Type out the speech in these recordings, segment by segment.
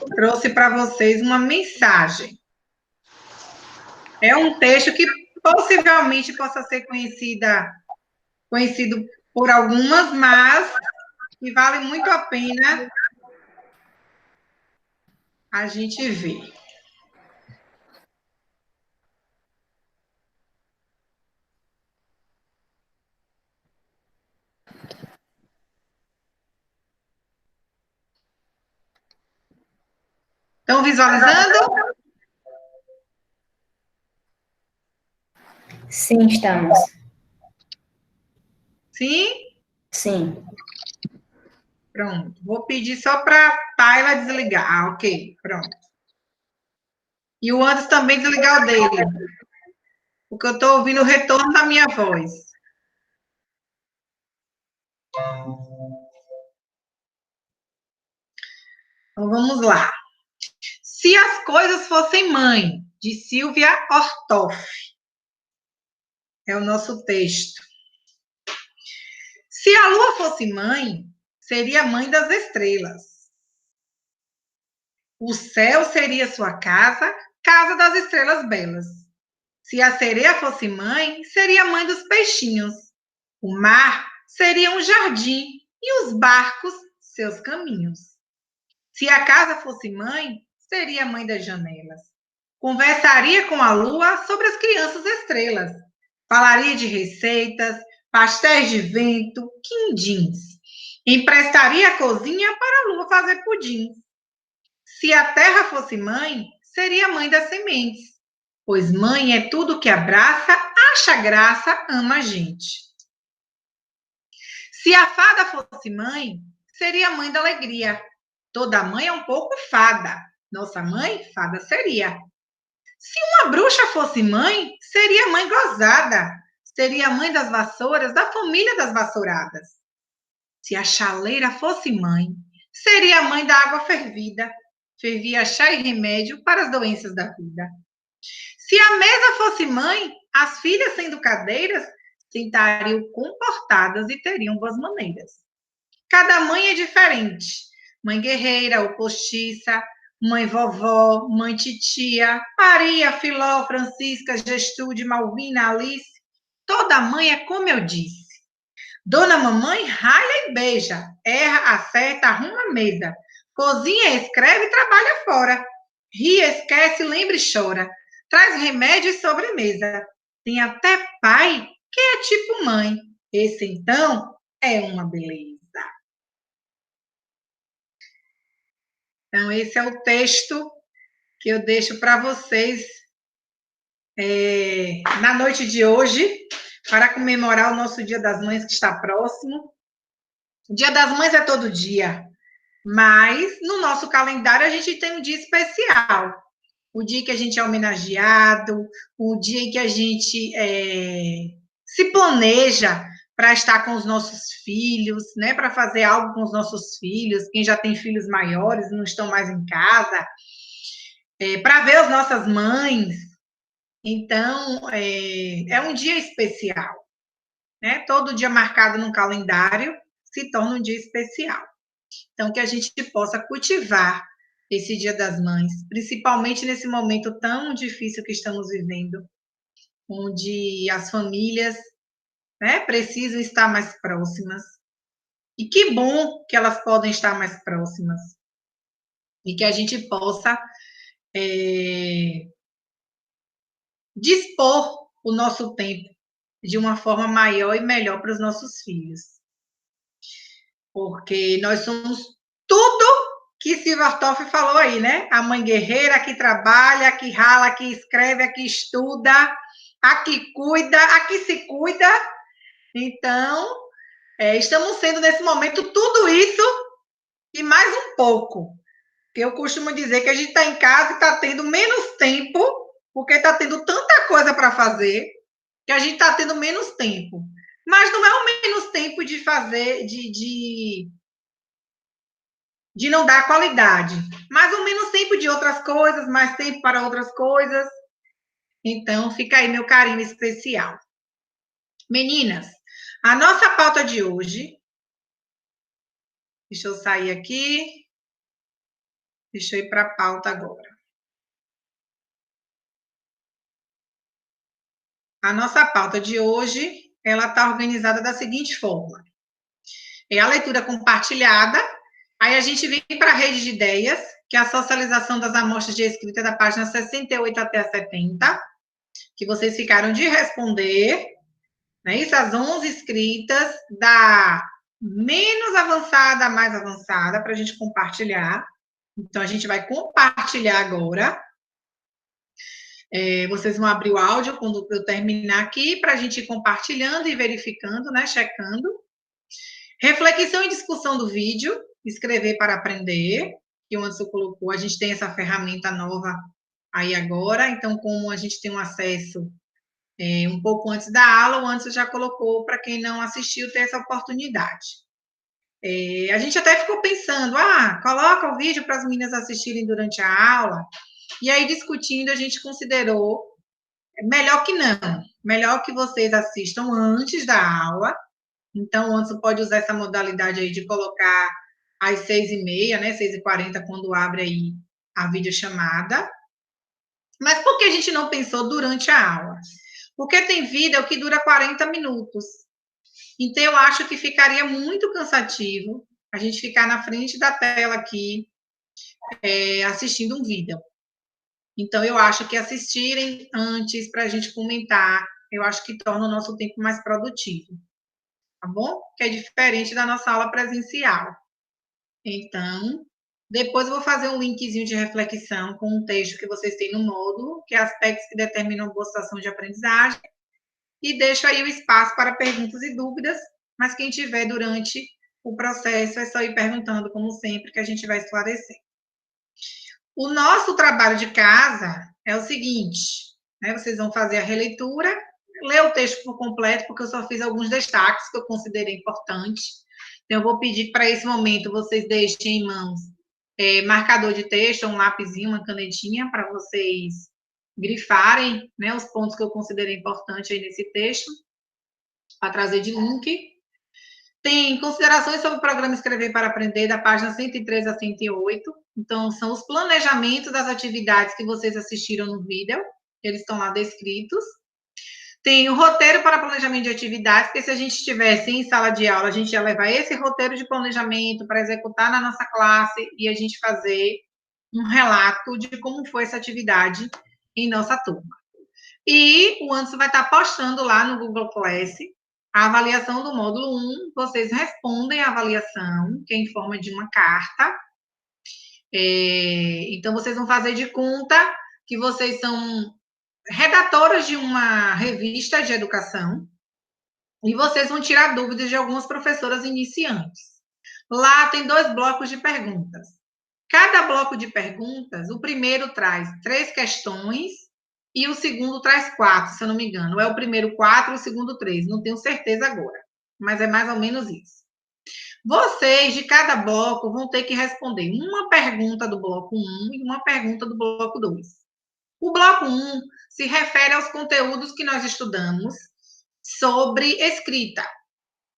trouxe para vocês uma mensagem. É um texto que possivelmente possa ser conhecido por algumas, mas que vale muito a pena a gente ver. Estão visualizando? Sim, estamos. Sim? Sim. Pronto. Vou pedir só para a Tayla desligar. Ah, ok. Pronto. E o Anderson também desligar o dele. Porque eu estou ouvindo o retorno da minha voz. Então, vamos lá. Se as coisas fossem mãe, de Silvia Ortoff. É o nosso texto. Se a lua fosse mãe, seria mãe das estrelas. O céu seria sua casa, casa das estrelas belas. Se a sereia fosse mãe, seria mãe dos peixinhos. O mar seria um jardim e os barcos seus caminhos. Se a casa fosse mãe, seria mãe das janelas. Conversaria com a lua sobre as crianças estrelas. Falaria de receitas, pastéis de vento, quindins. Emprestaria a cozinha para a lua fazer pudim. Se a terra fosse mãe, seria mãe das sementes. Pois mãe é tudo que abraça, acha graça, ama a gente. Se a fada fosse mãe, seria mãe da alegria. Toda mãe é um pouco fada. Nossa mãe, fada seria. Se uma bruxa fosse mãe, seria mãe gozada. Seria mãe das vassouras, da família das vassouradas. Se a chaleira fosse mãe, seria mãe da água fervida. Fervia chá e remédio para as doenças da vida. Se a mesa fosse mãe, as filhas, sendo cadeiras, sentariam comportadas e teriam boas maneiras. Cada mãe é diferente. Mãe guerreira ou postiça, mãe vovó, mãe titia, Maria, Filó, Francisca, Gestude, Malvina, Alice. Toda mãe é como eu disse. Dona mamãe ralha e beija, erra, acerta, arruma a mesa, cozinha, escreve e trabalha fora. Ri, esquece, lembra e chora. Traz remédio e sobremesa. Tem até pai que é tipo mãe. Esse, então, é uma beleza. Então, esse é o texto que eu deixo para vocês na noite de hoje, para comemorar o nosso Dia das Mães, que está próximo. O Dia das Mães é todo dia, mas no nosso calendário a gente tem um dia especial. O dia que a gente é homenageado, o dia em que a gente se planeja para estar com os nossos filhos, né? Para fazer algo com os nossos filhos, quem já tem filhos maiores, não estão mais em casa, para ver as nossas mães. Então, é um dia especial, né? Todo dia marcado no calendário se torna um dia especial. Então, que a gente possa cultivar esse Dia das Mães, principalmente nesse momento tão difícil que estamos vivendo, onde as famílias, né, precisam estar mais próximas. E que bom que elas podem estar mais próximas. E que a gente possa dispor o nosso tempo de uma forma maior e melhor para os nossos filhos. Porque nós somos tudo que Silvia Ortoff falou aí, né? A mãe guerreira que trabalha, que rala, que escreve, que estuda, a que cuida, a que se cuida. Então, estamos sendo nesse momento tudo isso e mais um pouco. Eu costumo dizer que a gente está em casa e está tendo menos tempo, porque está tendo tanta coisa para fazer, que a gente está tendo menos tempo. Mas não é o menos tempo de fazer, de não dar qualidade, mas o menos tempo de outras coisas, mais tempo para outras coisas. Então, fica aí meu carinho especial. Meninas, a nossa pauta de hoje, deixa eu sair aqui, Deixa eu ir para a pauta agora. A nossa pauta de hoje, ela está organizada da seguinte forma. É a leitura compartilhada, aí a gente vem para a rede de ideias, que é a socialização das amostras de escrita da página 68 até a 70, que vocês ficaram de responder, né? Isso, as 11 escritas, da menos avançada a mais avançada, para a gente compartilhar. Então, a gente vai compartilhar agora. Vocês vão abrir o áudio quando eu terminar aqui, para a gente ir compartilhando e verificando, né? Checando. Reflexão e discussão do vídeo, escrever para aprender, que o Anderson colocou, a gente tem essa ferramenta nova aí agora, então, como a gente tem um acesso um pouco antes da aula, o Anderson já colocou para quem não assistiu ter essa oportunidade. A gente até ficou pensando, coloca o vídeo para as meninas assistirem durante a aula, e aí discutindo, a gente considerou melhor que não, melhor que vocês assistam antes da aula. Então, o Anderson pode usar essa modalidade aí de colocar às 6h30, né, 6h40, quando abre aí a videochamada. Mas por que a gente não pensou durante a aula? Porque tem vídeo que dura 40 minutos. Então, eu acho que ficaria muito cansativo a gente ficar na frente da tela aqui assistindo um vídeo. Então, eu acho que assistirem antes para a gente comentar, eu acho que torna o nosso tempo mais produtivo. Tá bom? Que é diferente da nossa aula presencial. Então, depois eu vou fazer um linkzinho de reflexão com um texto que vocês têm no módulo, que é aspectos que determinam boa situação de aprendizagem, e deixo aí o espaço para perguntas e dúvidas, mas quem tiver durante o processo é só ir perguntando, como sempre, que a gente vai esclarecer. O nosso trabalho de casa é o seguinte, né? Vocês vão fazer a releitura, ler o texto por completo, porque eu só fiz alguns destaques que eu considerei importantes. Então, eu vou pedir que, para esse momento, vocês deixem em mãos marcador de texto, um lapisinho, uma canetinha, para vocês grifarem, né, os pontos que eu considerei importantes aí nesse texto, para trazer de link. Tem considerações sobre o programa Escrever para Aprender, da página 103 a 108. Então, são os planejamentos das atividades que vocês assistiram no vídeo, eles estão lá descritos. Tem o roteiro para planejamento de atividades, porque se a gente estivesse em sala de aula, a gente ia levar esse roteiro de planejamento para executar na nossa classe e a gente fazer um relato de como foi essa atividade em nossa turma. E o Anderson vai estar postando lá no Google Class a avaliação do módulo 1. Vocês respondem a avaliação, que é em forma de uma carta. Então, vocês vão fazer de conta que vocês são redatoras de uma revista de educação e vocês vão tirar dúvidas de algumas professoras iniciantes. Lá tem 2 blocos de perguntas. Cada bloco de perguntas, o primeiro traz 3 questões e o segundo traz 4, se eu não me engano. É o primeiro 4, o segundo 3. Não tenho certeza agora, mas é mais ou menos isso. Vocês, de cada bloco, vão ter que responder uma pergunta do bloco 1 e uma pergunta do bloco 2. O bloco 1 se refere aos conteúdos que nós estudamos sobre escrita.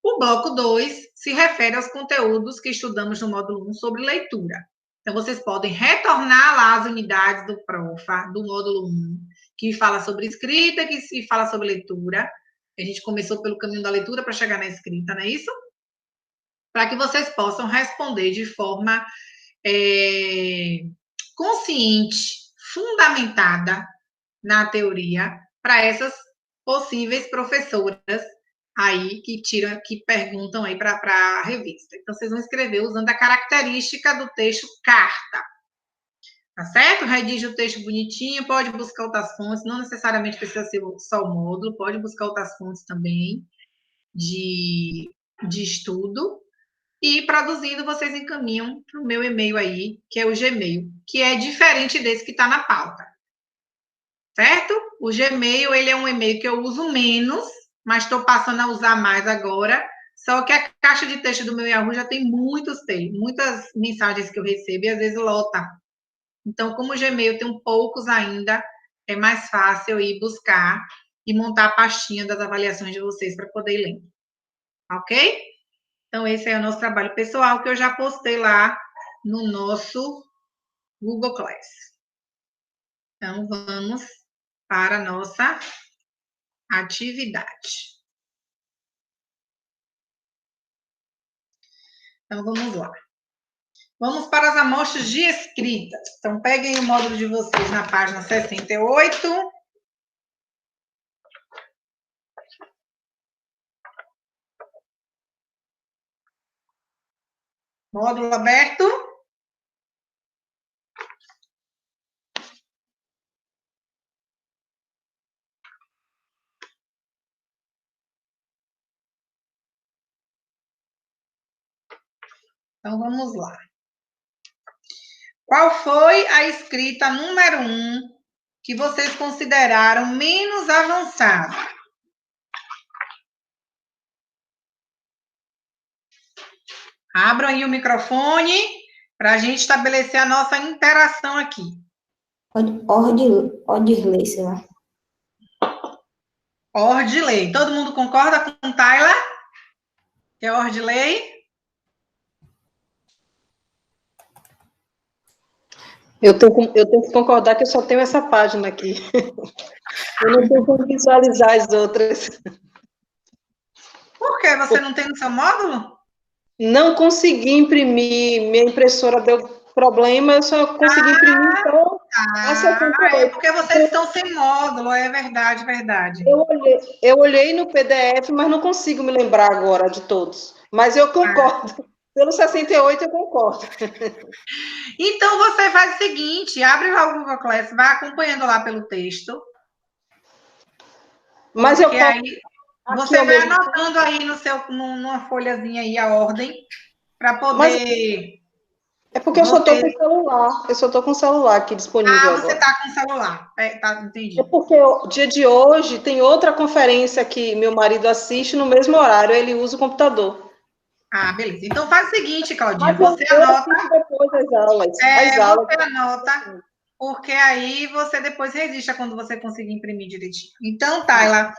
O bloco 2 se refere aos conteúdos que estudamos no módulo 1 sobre leitura. Então, vocês podem retornar lá as unidades do PROFA, do módulo 1, que fala sobre escrita, que fala sobre leitura. A gente começou pelo caminho da leitura para chegar na escrita, não é isso? Para que vocês possam responder de forma consciente, fundamentada na teoria, para essas possíveis professoras aí que perguntam aí para a revista. Então, vocês vão escrever usando a característica do texto carta. Tá certo? Redige o texto bonitinho, pode buscar outras fontes, não necessariamente precisa ser só o módulo, pode buscar outras fontes também de estudo. E produzindo, vocês encaminham para o meu e-mail aí, que é o Gmail, que é diferente desse que está na pauta. Certo? O Gmail, ele é um e-mail que eu uso menos, mas estou passando a usar mais agora. Só que a caixa de texto do meu Yahoo já tem muitas mensagens que eu recebo e às vezes lota. Então, como o Gmail tem poucos ainda, é mais fácil ir buscar e montar a pastinha das avaliações de vocês para poder ler. Ok? Então, esse é o nosso trabalho pessoal, que eu já postei lá no nosso Google Class. Então, vamos para a nossa atividade. Então, vamos lá. Vamos para as amostras de escrita. Então, peguem o módulo de vocês na página 68. Módulo aberto. Então, vamos lá. Qual foi a escrita número 1 que vocês consideraram menos avançada? Abram aí o microfone para a gente estabelecer a nossa interação aqui. Ordilei, sei lá. Ordilei. Todo mundo concorda com Tayla? Que é Ordilei? Eu tenho que concordar que eu só tenho essa página aqui. Eu não tenho como visualizar as outras. Por que? Você não tem no seu módulo? Não consegui imprimir, minha impressora deu problema, eu só consegui imprimir, então, a 68. É porque vocês estão sem módulo, é verdade, verdade. Eu olhei no PDF, mas não consigo me lembrar agora de todos. Mas eu concordo. Pelo 68, eu concordo. Então, você faz o seguinte, abre lá o Google Class, vai acompanhando lá pelo texto. Mas eu posso... Aí, você vai anotando aí numa folhazinha aí a ordem, para poder... É porque eu só estou com celular. Eu só estou com o celular aqui disponível agora. Você está com o celular. Tá, entendi. É porque o dia de hoje tem outra conferência que meu marido assiste no mesmo horário, ele usa o computador. Ah, beleza. Então faz o seguinte, Claudinha, você anota... depois as aulas. Você anota, porque aí você depois registra quando você conseguir imprimir direitinho. Então, Tayla,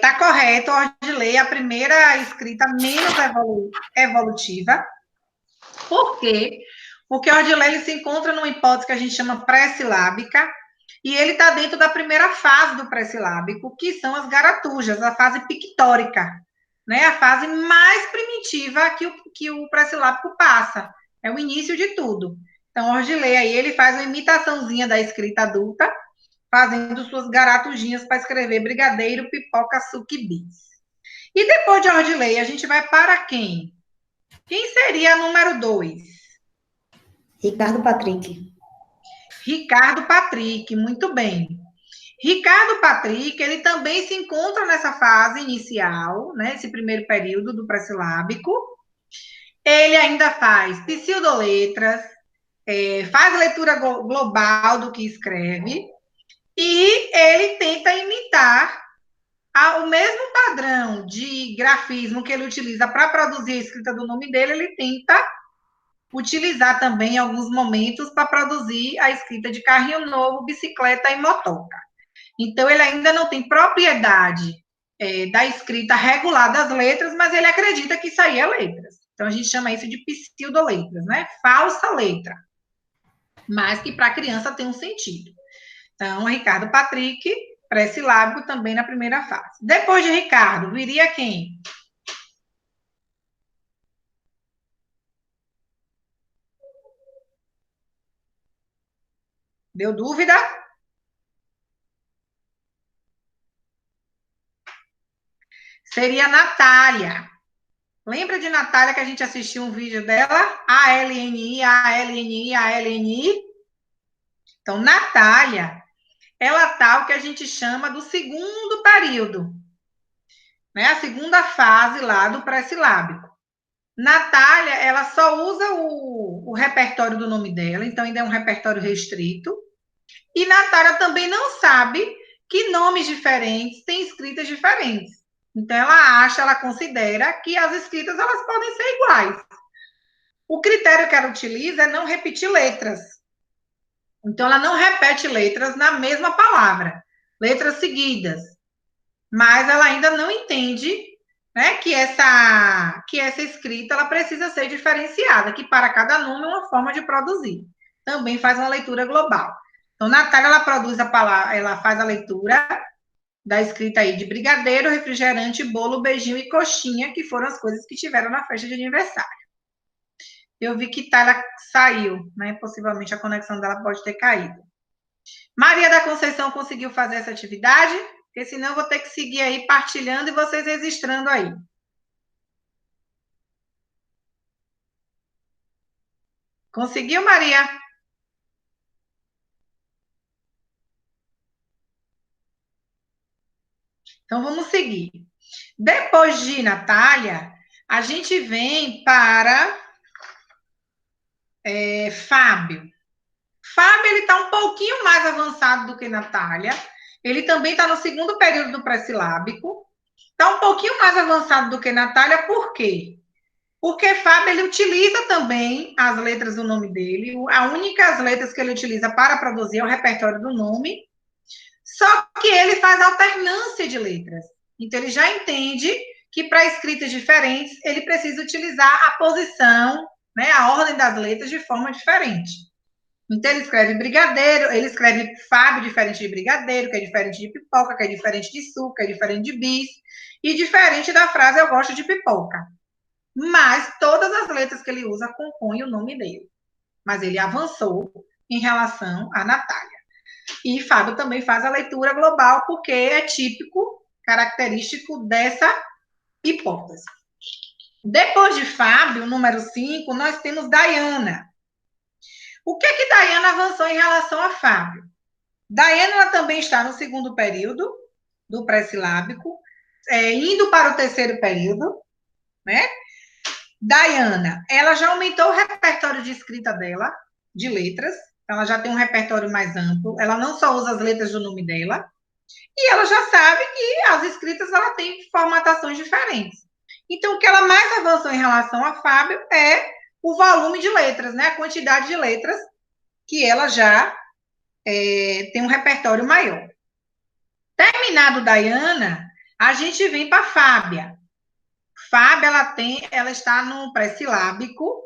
tá correto, Ordilei, a primeira escrita menos evolutiva. Por quê? Porque o Ordilei ele se encontra numa hipótese que a gente chama pré-silábica, e ele está dentro da primeira fase do pré-silábico, que são as garatujas, a fase pictórica, né? A fase mais primitiva que o pré-silábico passa. É o início de tudo. Então, o Ordilei aí, ele faz uma imitaçãozinha da escrita adulta, fazendo suas garatuginhas para escrever brigadeiro, pipoca, açúcar e bis. E depois de Ordilei, a gente vai para quem? Quem seria a número 2? Ricardo Patrick. Ricardo Patrick, muito bem. Ricardo Patrick, ele também se encontra nessa fase inicial, né, esse primeiro período do pré-silábico. Ele ainda faz pseudoletras, faz leitura global do que escreve, e ele tenta imitar o mesmo padrão de grafismo que ele utiliza para produzir a escrita do nome dele, ele tenta utilizar também em alguns momentos para produzir a escrita de carrinho novo, bicicleta e motoca. Então, ele ainda não tem propriedade da escrita regular das letras, mas ele acredita que isso aí é letras. Então, a gente chama isso de pseudoletras, né? Falsa letra. Mas que para a criança tem um sentido. Então, Ricardo Patrick, pré-silábico também na primeira fase. Depois de Ricardo, viria quem? Deu dúvida? Seria Natália. Lembra de Natália que a gente assistiu um vídeo dela? ALNI, ALNI, ALNI. Então, Natália, ela tá o que a gente chama do segundo período, né? A segunda fase lá do pré-silábico. Natália, ela só usa o repertório do nome dela, então ainda é um repertório restrito. E Natália também não sabe que nomes diferentes têm escritas diferentes. Então, ela considera que as escritas elas podem ser iguais. O critério que ela utiliza é não repetir letras. Então, ela não repete letras na mesma palavra, letras seguidas. Mas ela ainda não entende, né, que essa escrita ela precisa ser diferenciada, que para cada nome é uma forma de produzir. também faz uma leitura global. Então, Natália, ela produz a palavra, ela faz a leitura da escrita aí de brigadeiro, refrigerante, bolo, beijinho e coxinha, que foram as coisas que tiveram na festa de aniversário. Eu vi que Thalia saiu, né? Possivelmente a conexão dela pode ter caído. Maria da Conceição conseguiu fazer essa atividade? Porque senão eu vou ter que seguir aí partilhando e vocês registrando aí. Conseguiu, Maria? Então, vamos seguir. Depois de Natália, a gente vem para Fábio. Fábio, ele está um pouquinho mais avançado do que Natália. Ele também está no segundo período do pré-silábico. Está um pouquinho mais avançado do que Natália, por quê? Porque Fábio, ele utiliza também as letras do nome dele. A única letras que ele utiliza para produzir é o repertório do nome. Só que ele faz alternância de letras. Então, ele já entende que para escritas diferentes, ele precisa utilizar a posição, né, a ordem das letras de forma diferente. Então, ele escreve brigadeiro, ele escreve Fábio diferente de brigadeiro, que é diferente de pipoca, que é diferente de suco, que é diferente de bis, e diferente da frase eu gosto de pipoca. Mas todas as letras que ele usa compõem o nome dele. Mas ele avançou em relação a Natália. E Fábio também faz a leitura global, porque é típico, característico dessa hipótese. Depois de Fábio, número 5, nós temos Dayana. O que Dayana avançou em relação a Fábio? Dayana ela também está no segundo período do pré-silábico, indo para o terceiro período, né? Dayana, ela já aumentou o repertório de escrita dela, de letras, ela já tem um repertório mais amplo, ela não só usa as letras do nome dela, e ela já sabe que as escritas ela tem formatações diferentes. Então, o que ela mais avançou em relação a Fábio é o volume de letras, né? A quantidade de letras que ela já tem um repertório maior. Terminado Dayana, a gente vem para Fábia. Fábia, ela está no pré-silábico,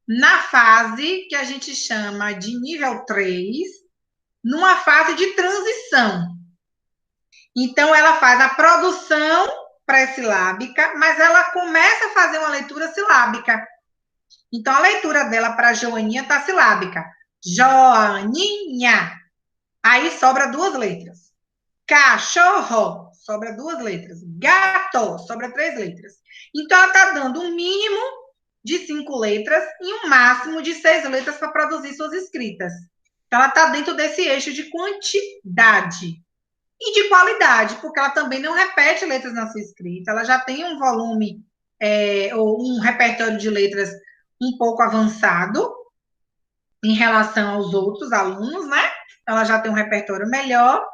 na fase que a gente chama de nível 3, numa fase de transição. Então, ela faz a produção pré-silábica, mas ela começa a fazer uma leitura silábica. Então, a leitura dela para Joaninha está silábica. Joaninha. Aí sobra 2 letras. Cachorro, sobra 2 letras. Gato, sobra 3 letras. Então, ela está dando um mínimo de 5 letras e um máximo de 6 letras para produzir suas escritas. Então, ela está dentro desse eixo de quantidade e de qualidade, porque ela também não repete letras na sua escrita, ela já tem um volume ou um repertório de letras um pouco avançado em relação aos outros alunos, né? Ela já tem um repertório melhor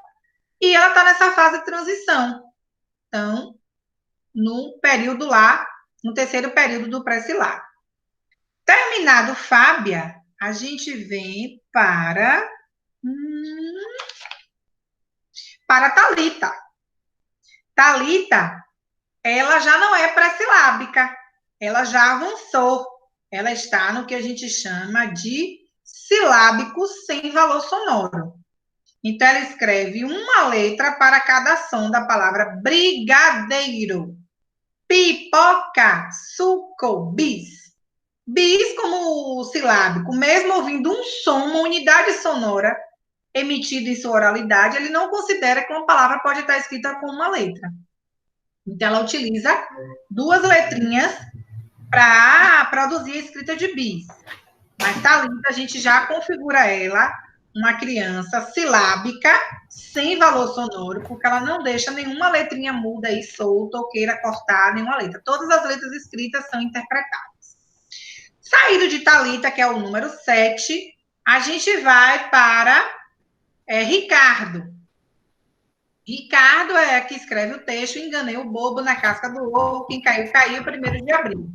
e ela está nessa fase de transição. Então, no período lá, no terceiro período do pré-silábico. Terminado Fábia, a gente vem para Thalita. Thalita, ela já não é pré-silábica, ela já avançou. Ela está no que a gente chama de silábico sem valor sonoro. Então, ela escreve uma letra para cada som da palavra brigadeiro, pipoca, suco, bis. Bis como silábico, mesmo ouvindo um som, uma unidade sonora emitido em sua oralidade, ele não considera que uma palavra pode estar escrita com uma letra. Então, ela utiliza 2 letrinhas para produzir a escrita de bis. Mas Thalita, a gente já configura ela uma criança silábica, sem valor sonoro, porque ela não deixa nenhuma letrinha muda aí solta ou queira cortar nenhuma letra. Todas as letras escritas são interpretadas. Saído de Thalita, que é o número 7, a gente vai para Ricardo. Ricardo é a que escreve o texto, enganei o bobo na casca do ovo, quem caiu, caiu, 1º de abril.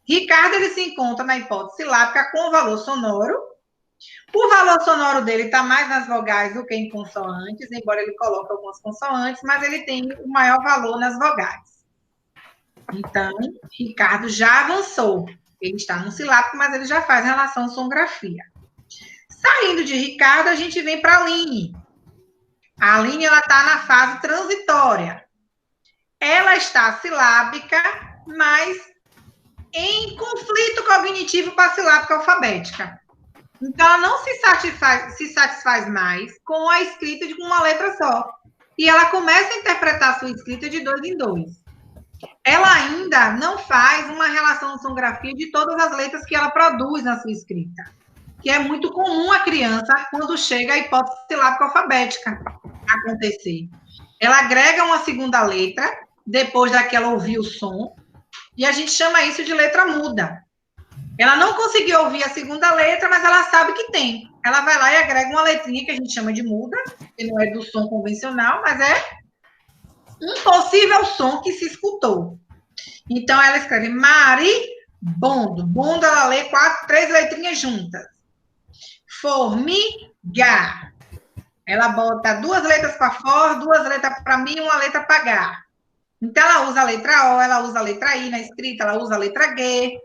Ricardo, ele se encontra na hipótese silábica com valor sonoro. O valor sonoro dele está mais nas vogais do que em consoantes, embora ele coloque algumas consoantes, mas ele tem o maior valor nas vogais. Então, Ricardo já avançou. Ele está no silábico, mas ele já faz relação sonografia. Saindo de Ricardo, a gente vem para a Aline. A Aline está na fase transitória. Ela está silábica, mas em conflito cognitivo com a silábica alfabética. Então, ela não se satisfaz mais com a escrita de uma letra só. E ela começa a interpretar a sua escrita de 2 em 2. Ela ainda não faz uma relação de sonografia de todas as letras que ela produz na sua escrita, que é muito comum a criança, quando chega a hipótese silábica alfabética, acontecer. Ela agrega uma segunda letra, depois daquela ouvir o som, e a gente chama isso de letra muda. Ela não conseguiu ouvir a segunda letra, mas ela sabe que tem. Ela vai lá e agrega uma letrinha que a gente chama de muda, que não é do som convencional, mas é um possível som que se escutou. Então, ela escreve maribondo. Bondo, ela lê 3 letrinhas juntas. Formigar. Ela bota 2 letras para fora, 2 letras para mim e 1 letra para H. Então, ela usa a letra O, ela usa a letra I na escrita, ela usa a letra G.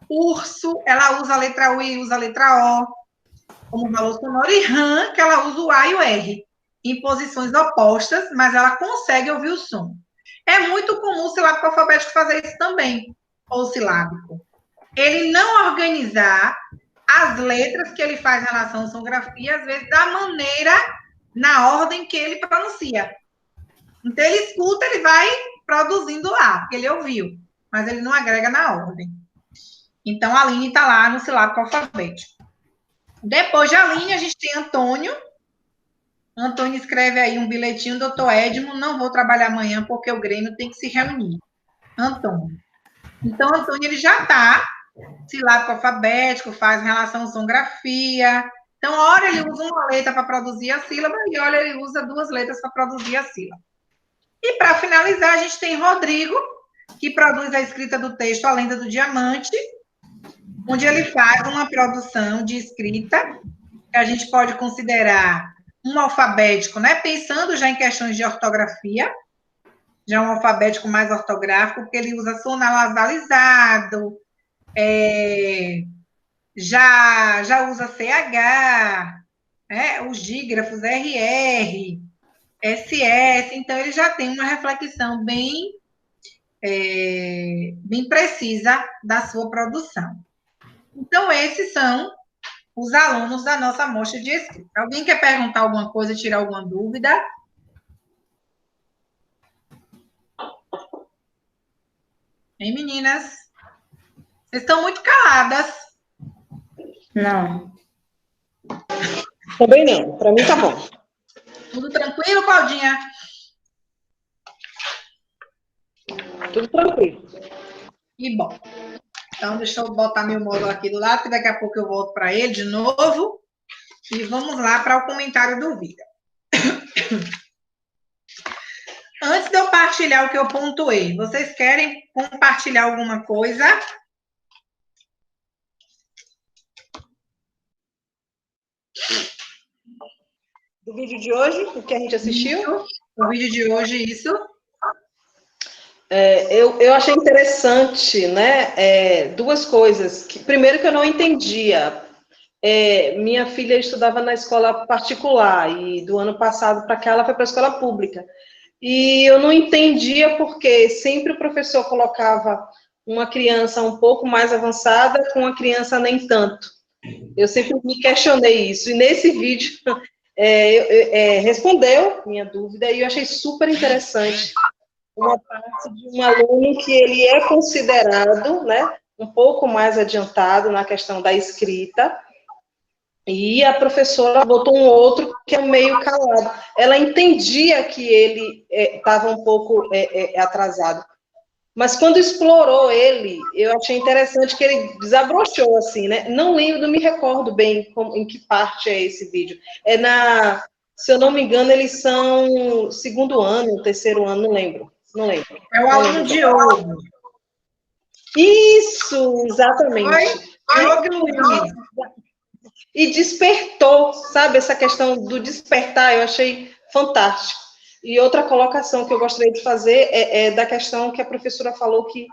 Urso, ela usa a letra U e usa a letra O como valor sonoro. E RAM, que ela usa o A e o R em posições opostas, mas ela consegue ouvir o som. É muito comum o silábico alfabético fazer isso também, ou silábico. Ele não organizar as letras que ele faz em relação à sonografia, às vezes, da maneira, na ordem que ele pronuncia. Então, ele escuta, ele vai produzindo lá, porque ele ouviu, mas ele não agrega na ordem. Então, a Aline está lá no silábico alfabético. Depois de Aline, a gente tem Antônio. Antônio escreve aí um bilhetinho, doutor Edmo, não vou trabalhar amanhã porque o Grêmio tem que se reunir. Antônio. Então, Antônio, ele já está silábico alfabético, faz relação sonografia. Então, hora ele usa uma letra para produzir a sílaba e hora ele usa 2 letras para produzir a sílaba. E, para finalizar, a gente tem Rodrigo, que produz a escrita do texto A Lenda do Diamante, onde ele faz uma produção de escrita, que a gente pode considerar um alfabético, né? Pensando já em questões de ortografia, já um alfabético mais ortográfico, porque ele usa som nasalizado, já usa CH, os dígrafos RR, SS, então ele já tem uma reflexão bem precisa da sua produção. Então, esses são os alunos da nossa amostra de escrita. Alguém quer perguntar alguma coisa, tirar alguma dúvida? Hein, meninas? Vocês estão muito caladas. Não. Também não, para mim tá bom. Tudo tranquilo, Claudinha? Tudo tranquilo. E bom. Então, deixa eu botar meu módulo aqui do lado, que daqui a pouco eu volto para ele de novo. E vamos lá para o comentário do vídeo. Antes de eu partilhar o que eu pontuei, vocês querem compartilhar alguma coisa? Do vídeo de hoje, o que a gente assistiu? O vídeo de hoje, isso. Eu achei interessante, né? 2 coisas. Primeiro, que eu não entendia. Minha filha estudava na escola particular e do ano passado para cá ela foi para a escola pública. E eu não entendia porque sempre o professor colocava uma criança um pouco mais avançada com uma criança nem tanto. Eu sempre me questionei isso. E nesse vídeo respondeu minha dúvida e eu achei super interessante uma parte de um aluno que ele é considerado, né, um pouco mais adiantado na questão da escrita, e a professora botou um outro que é meio calado. Ela entendia que ele estava um pouco atrasado. Mas quando explorou ele, eu achei interessante que ele desabrochou, assim, né? Não lembro, não me recordo bem em que parte é esse vídeo. Se eu não me engano, eles são 2º ano, 3º ano, não lembro. É o aluno Diogo. Isso, exatamente. Diogo Luiz. E despertou, sabe, essa questão do despertar, eu achei fantástico. E outra colocação que eu gostaria de fazer é da questão que a professora falou, que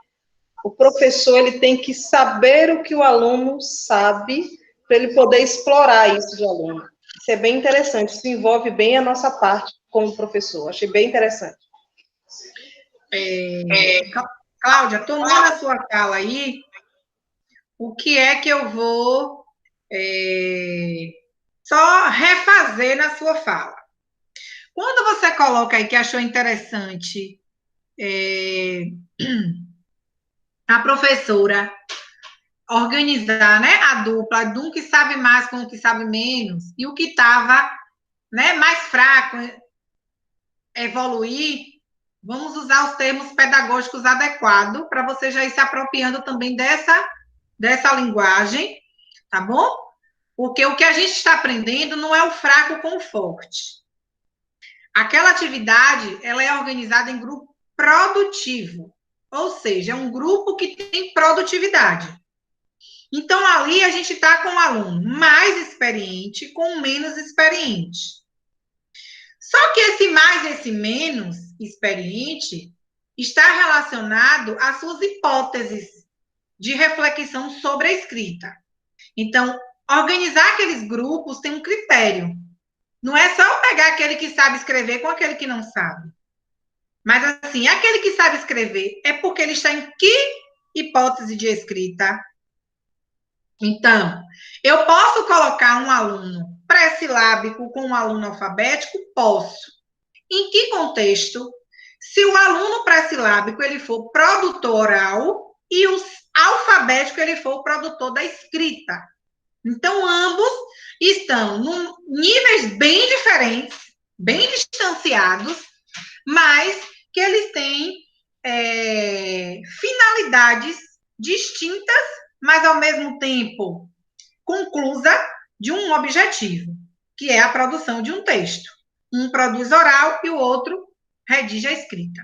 o professor ele tem que saber o que o aluno sabe para ele poder explorar isso de aluno. Isso é bem interessante, isso envolve bem a nossa parte como professor. Achei bem interessante. Cláudia, tomando a sua fala aí, o que é que eu vou só refazer na sua fala? Quando você coloca aí que achou interessante a professora organizar, né, a dupla de um que sabe mais com o que sabe menos, e o que estava, né, mais fraco evoluir, vamos usar os termos pedagógicos adequados para você já ir se apropriando também dessa linguagem, tá bom? Porque o que a gente está aprendendo não é o fraco com o forte. Aquela atividade, ela é organizada em grupo produtivo, ou seja, é um grupo que tem produtividade. Então, ali a gente está com um aluno mais experiente com menos experiente. Só que esse mais e esse menos experiente está relacionado às suas hipóteses de reflexão sobre a escrita. Então, organizar aqueles grupos tem um critério. Não é só eu pegar aquele que sabe escrever com aquele que não sabe. Mas, assim, aquele que sabe escrever é porque ele está em que hipótese de escrita? Então, eu posso colocar um aluno pré-silábico com um aluno alfabético? Posso. Em que contexto? Se o aluno pré-silábico ele for produtor oral e o alfabético ele for o produtor da escrita. Então, ambos estão em níveis bem diferentes, bem distanciados, mas que eles têm finalidades distintas, mas ao mesmo tempo conclusa de um objetivo, que é a produção de um texto. Um produz oral e o outro redige a escrita.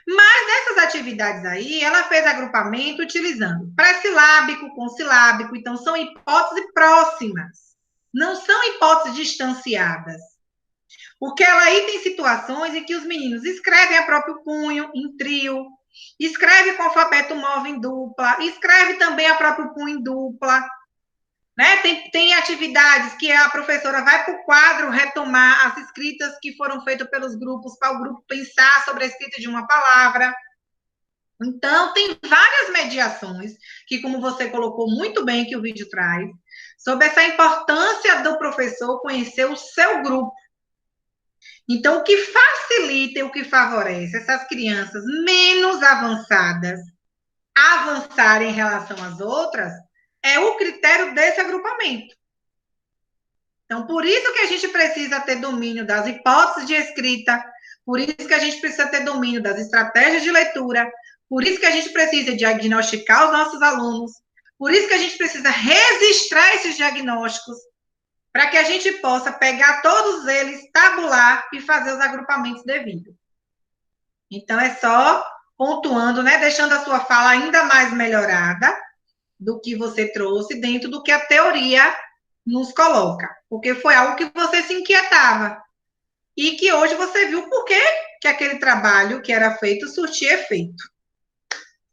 Mas nessas atividades aí, ela fez agrupamento utilizando pré-silábico, consilábico, então são hipóteses próximas, não são hipóteses distanciadas. Porque ela aí tem situações em que os meninos escrevem a próprio punho em trio, escreve com alfabeto móvel em dupla, escreve também a próprio punho em dupla. Né? Tem atividades que a professora vai para o quadro retomar as escritas que foram feitas pelos grupos, para o grupo pensar sobre a escrita de uma palavra. Então, tem várias mediações que, como você colocou muito bem, que o vídeo traz, sobre essa importância do professor conhecer o seu grupo. Então, o que facilita e o que favorece essas crianças menos avançadas avançarem em relação às outras é o critério desse agrupamento. Então, por isso que a gente precisa ter domínio das hipóteses de escrita, por isso que a gente precisa ter domínio das estratégias de leitura, por isso que a gente precisa diagnosticar os nossos alunos, por isso que a gente precisa registrar esses diagnósticos, para que a gente possa pegar todos eles, tabular e fazer os agrupamentos devidos. Então, é só pontuando, né, deixando a sua fala ainda mais melhorada do que você trouxe, dentro do que a teoria nos coloca, porque foi algo que você se inquietava, e que hoje você viu por que aquele trabalho que era feito surtia efeito.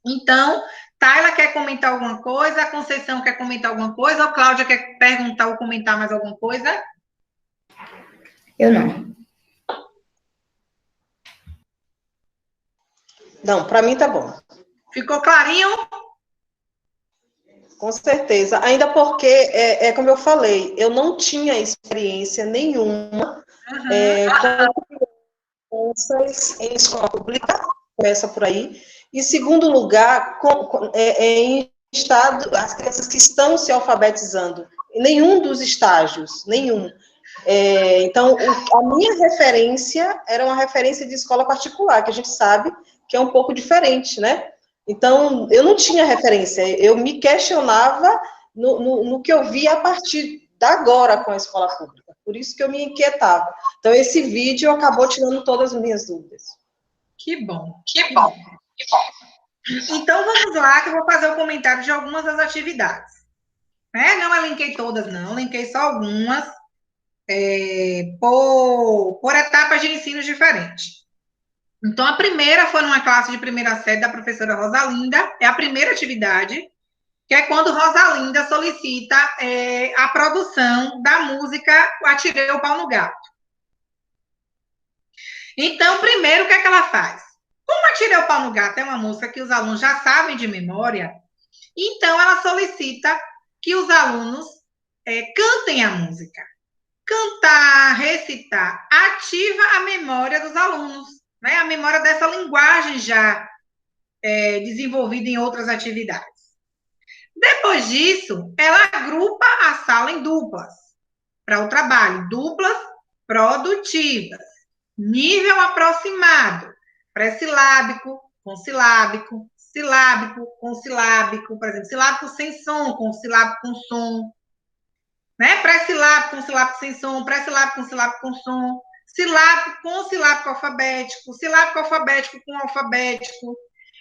Então, Tayla quer comentar alguma coisa, a Conceição quer comentar alguma coisa, ou Cláudia quer perguntar ou comentar mais alguma coisa? Eu não. Não, para mim tá bom. Ficou clarinho? Com certeza. Ainda porque, como eu falei, eu não tinha experiência nenhuma com crianças em escola pública, começa por aí. E, segundo lugar, em estado, as crianças que estão se alfabetizando, em nenhum dos estágios, nenhum. Então, a minha referência era uma referência de escola particular, que a gente sabe que é um pouco diferente, né? Então, eu não tinha referência, eu me questionava no que eu via a partir da agora com a escola pública, por isso que eu me inquietava. Então, esse vídeo acabou tirando todas as minhas dúvidas. Que bom, que bom. Então, vamos lá, que eu vou fazer o comentário de algumas das atividades. Não elenquei todas, não, elenquei só algumas, por etapas de ensino diferentes. Então, a primeira foi numa classe de primeira série da professora Rosalinda, é a primeira atividade, que é quando Rosalinda solicita a produção da música Atirei o Pau no Gato. Então, primeiro, o que é que ela faz? Como Atirei o Pau no Gato é uma música que os alunos já sabem de memória, então ela solicita que os alunos cantem a música. Cantar, recitar, ativa a memória dos alunos, né? A memória dessa linguagem já desenvolvida em outras atividades. Depois disso, ela agrupa a sala em duplas para o trabalho, duplas produtivas, nível aproximado, pré-silábico, consilábico, silábico, consilábico, por exemplo, silábico sem som, consilábico com som, né? Pré-silábico, consilábico sem som, pré-silábico, consilábico com som, silábico com silábico alfabético com alfabético,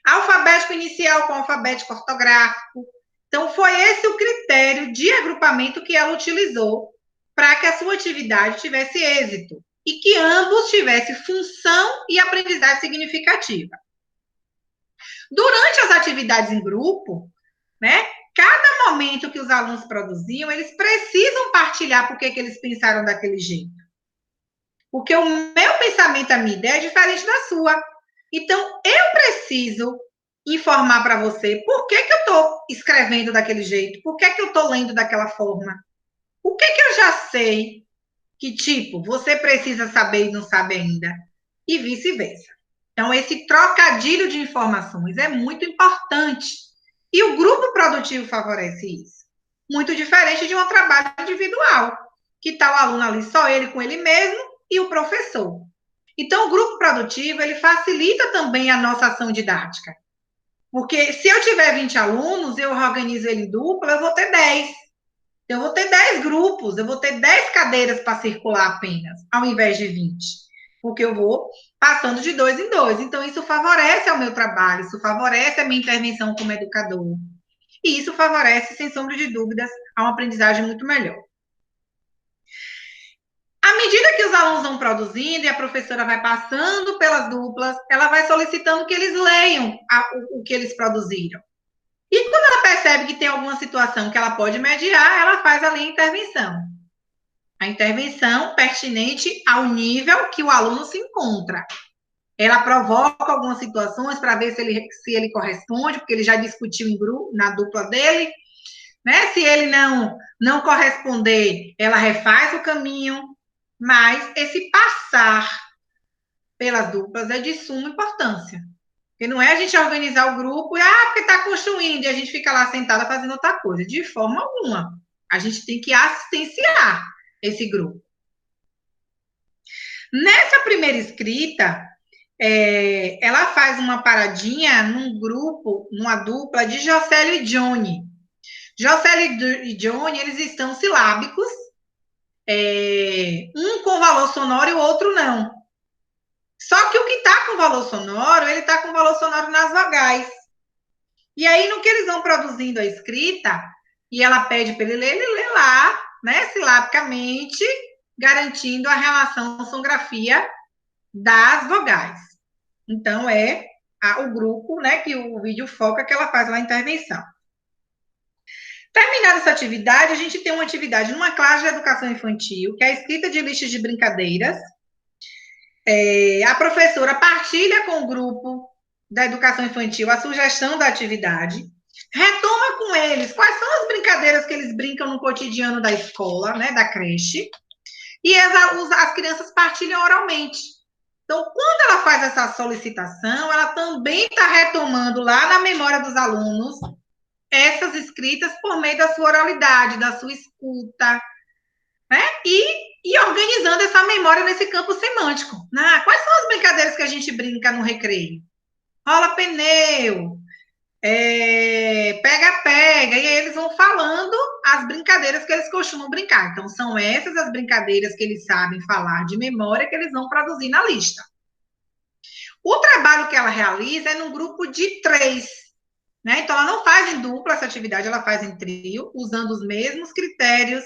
alfabético inicial com alfabético ortográfico. Então, foi esse o critério de agrupamento que ela utilizou para que a sua atividade tivesse êxito e que ambos tivessem função e aprendizagem significativa. Durante as atividades em grupo, né, cada momento que os alunos produziam, eles precisam partilhar por que eles pensaram daquele jeito. Porque o meu pensamento, a minha ideia é diferente da sua. Então, eu preciso informar para você por que eu estou escrevendo daquele jeito, por que eu estou lendo daquela forma. O que eu já sei que, tipo, você precisa saber e não sabe ainda, e vice-versa. Então, esse trocadilho de informações é muito importante. E o grupo produtivo favorece isso. Muito diferente de um trabalho individual, que está o aluno ali, só ele com ele mesmo e o professor. Então, o grupo produtivo, ele facilita também a nossa ação didática. Porque se eu tiver 20 alunos, eu organizo ele em dupla, eu vou ter 10. Então, eu vou ter 10 grupos, eu vou ter 10 cadeiras para circular apenas, ao invés de 20. Porque eu vou passando de 2 em 2. Então, isso favorece ao meu trabalho, isso favorece a minha intervenção como educador. E isso favorece, sem sombra de dúvidas, a uma aprendizagem muito melhor. À medida que os alunos vão produzindo e a professora vai passando pelas duplas, ela vai solicitando que eles leiam o que eles produziram. E quando ela percebe que tem alguma situação que ela pode mediar, ela faz ali a intervenção. A intervenção pertinente ao nível que o aluno se encontra. Ela provoca algumas situações para ver se ele corresponde, porque ele já discutiu em grupo, na dupla dele, né? Se ele não corresponder, ela refaz o caminho, mas esse passar pelas duplas é de suma importância. Porque não é a gente organizar o grupo e, porque está construindo, e a gente fica lá sentada fazendo outra coisa. De forma alguma. A gente tem que assistenciar esse grupo. Nessa primeira escrita, ela faz uma paradinha num grupo, numa dupla de Jocélio e Johnny. Jocélio e Johnny, eles estão silábicos, um com valor sonoro e o outro não. Só que o que está com valor sonoro, ele está com valor sonoro nas vogais. E aí, no que eles vão produzindo a escrita, e ela pede para ele lê lá, né, silabicamente, garantindo a relação sonografia das vogais. Então, o grupo, né, que o vídeo foca, que ela faz lá a intervenção. Terminada essa atividade, a gente tem uma atividade numa classe de educação infantil, que é a escrita de listas de brincadeiras. A professora partilha com o grupo da educação infantil a sugestão da atividade, retoma com eles quais são as brincadeiras que eles brincam no cotidiano da escola, né, da creche, e as crianças partilham oralmente. Então, quando ela faz essa solicitação, ela também está retomando lá na memória dos alunos essas escritas por meio da sua oralidade, da sua escuta, né? E organizando essa memória nesse campo semântico. Quais são as brincadeiras que a gente brinca no recreio? Rola pneu, pega-pega, e aí eles vão falando as brincadeiras que eles costumam brincar. Então, são essas as brincadeiras que eles sabem falar de memória que eles vão produzir na lista. O trabalho que ela realiza é num grupo de 3, né? Então, ela não faz em dupla essa atividade, ela faz em trio, usando os mesmos critérios,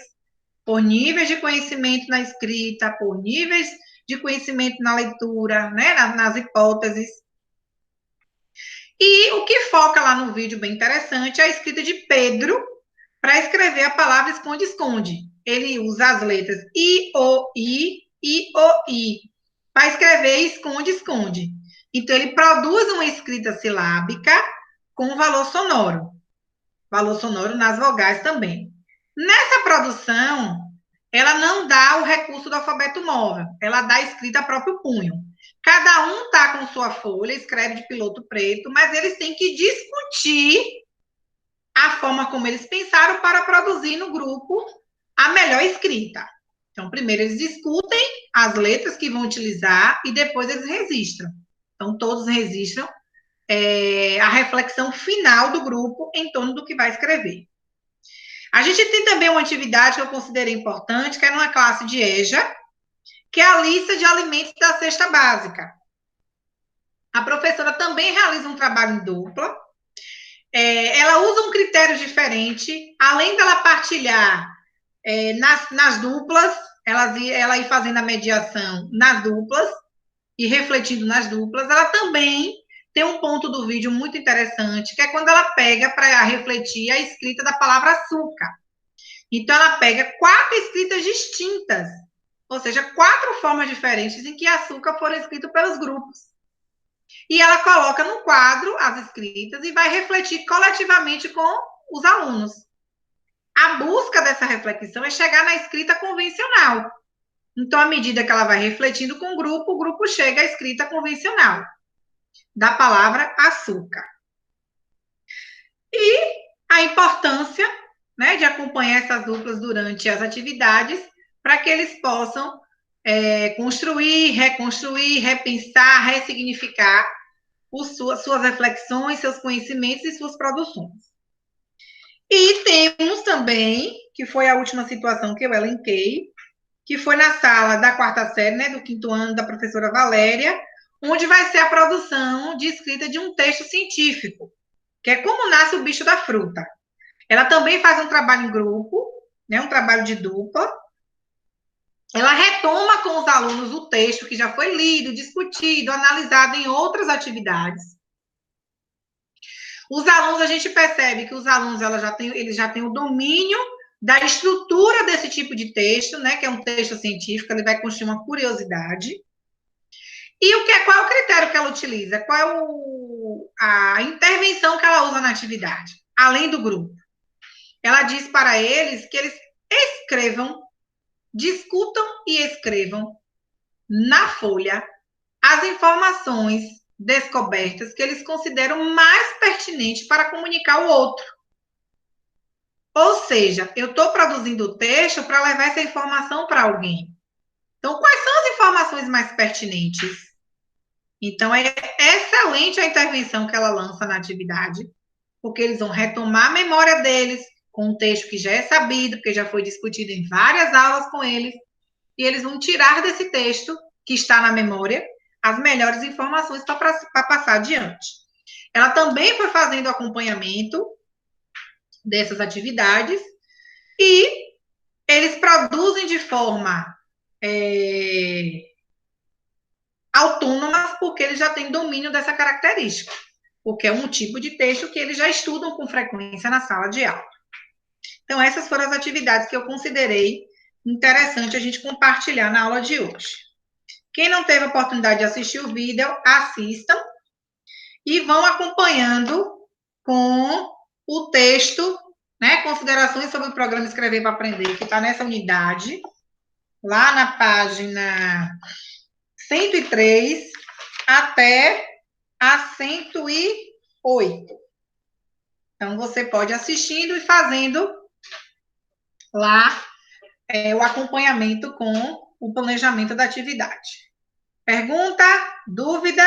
por níveis de conhecimento na escrita, por níveis de conhecimento na leitura, né? Nas hipóteses. E o que foca lá no vídeo, bem interessante, é a escrita de Pedro para escrever a palavra esconde-esconde. Ele usa as letras I, O, I, para escrever esconde-esconde. Então, ele produz uma escrita silábica com valor sonoro nas vogais também. Nessa produção, ela não dá o recurso do alfabeto móvel, ela dá a escrita a próprio punho. Cada um está com sua folha, escreve de piloto preto, mas eles têm que discutir a forma como eles pensaram para produzir no grupo a melhor escrita. Então, primeiro eles discutem as letras que vão utilizar e depois eles registram. Então, todos registram a reflexão final do grupo em torno do que vai escrever. A gente tem também uma atividade que eu considerei importante, que é numa classe de EJA, que é a lista de alimentos da cesta básica. A professora também realiza um trabalho em dupla. Ela usa um critério diferente, além dela partilhar nas duplas, ela ir fazendo a mediação nas duplas e refletindo nas duplas, ela também tem um ponto do vídeo muito interessante, que é quando ela pega para refletir a escrita da palavra açúcar. Então, ela pega 4 escritas distintas, ou seja, 4 formas diferentes em que açúcar foram escritos pelos grupos. E ela coloca no quadro as escritas e vai refletir coletivamente com os alunos. A busca dessa reflexão é chegar na escrita convencional. Então, à medida que ela vai refletindo com o grupo chega à escrita convencional da palavra açúcar. E a importância, né, de acompanhar essas duplas durante as atividades para que eles possam construir, reconstruir, repensar, ressignificar suas reflexões, seus conhecimentos e suas produções. E temos também, que foi a última situação que eu elenquei, que foi na sala da 4ª série, né, do 5º ano, da professora Valéria, onde vai ser a produção de escrita de um texto científico, que é Como Nasce o Bicho da Fruta. Ela também faz um trabalho em grupo, né, um trabalho de dupla. Ela retoma com os alunos o texto que já foi lido, discutido, analisado em outras atividades. Os alunos, a gente percebe que os alunos eles já têm o domínio da estrutura desse tipo de texto, né, que é um texto científico, ele vai construir uma curiosidade. E qual é o critério que ela utiliza? Qual é a intervenção que ela usa na atividade, além do grupo? Ela diz para eles que eles escrevam, discutam e escrevam na folha as informações descobertas que eles consideram mais pertinentes para comunicar ao outro. Ou seja, eu estou produzindo o texto para levar essa informação para alguém. Então, quais são as informações mais pertinentes? Então, é excelente a intervenção que ela lança na atividade, porque eles vão retomar a memória deles com um texto que já é sabido, porque já foi discutido em várias aulas com eles, e eles vão tirar desse texto, que está na memória, as melhores informações para passar adiante. Ela também foi fazendo acompanhamento dessas atividades e eles produzem de forma autônoma, porque eles já têm domínio dessa característica, porque é um tipo de texto que eles já estudam com frequência na sala de aula. Então, essas foram as atividades que eu considerei interessante a gente compartilhar na aula de hoje. Quem não teve a oportunidade de assistir o vídeo, assistam e vão acompanhando com o texto, né, considerações sobre o programa Escrever para Aprender, que está nessa unidade, lá na página 103 até a 108. Então, você pode ir assistindo e fazendo lá o acompanhamento com o planejamento da atividade. Pergunta? Dúvida?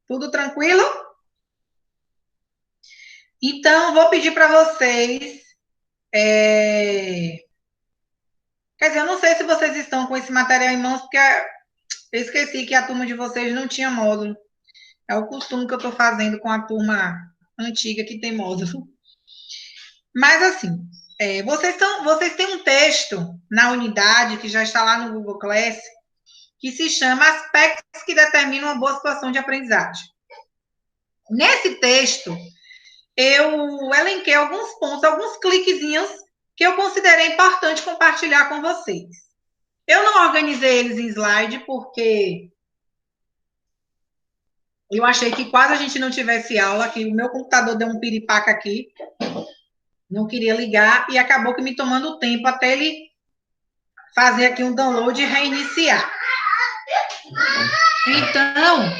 Tudo tranquilo? Então, vou pedir para vocês... Quer dizer, eu não sei se vocês estão com esse material em mãos, porque eu esqueci que a turma de vocês não tinha módulo. É o costume que eu estou fazendo com a turma antiga que tem módulo. Mas, assim, Vocês têm um texto na unidade que já está lá no Google Class, que se chama Aspectos que determinam uma boa situação de aprendizagem. Nesse texto, eu elenquei alguns pontos, alguns cliquezinhos que eu considerei importante compartilhar com vocês. Eu não organizei eles em slide porque eu achei que quase a gente não tivesse aula, que o meu computador deu um piripaca aqui, não queria ligar e acabou que me tomando tempo até ele fazer aqui um download e reiniciar. Então,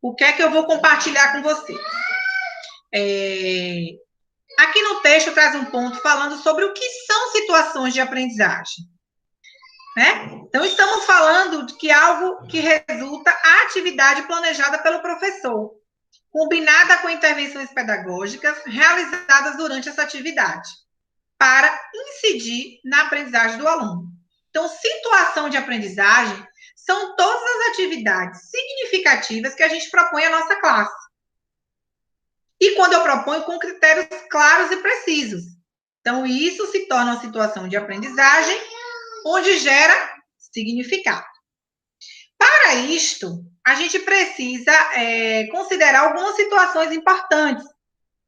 o que é que eu vou compartilhar com vocês? Aqui no texto traz um ponto falando sobre o que são situações de aprendizagem. Né? Então, estamos falando de que algo que resulta a atividade planejada pelo professor, combinada com intervenções pedagógicas realizadas durante essa atividade, para incidir na aprendizagem do aluno. Então, situação de aprendizagem são todas as atividades significativas que a gente propõe à nossa classe. E quando eu proponho com critérios claros e precisos. Então, isso se torna uma situação de aprendizagem onde gera significado. Para isto, a gente precisa considerar algumas situações importantes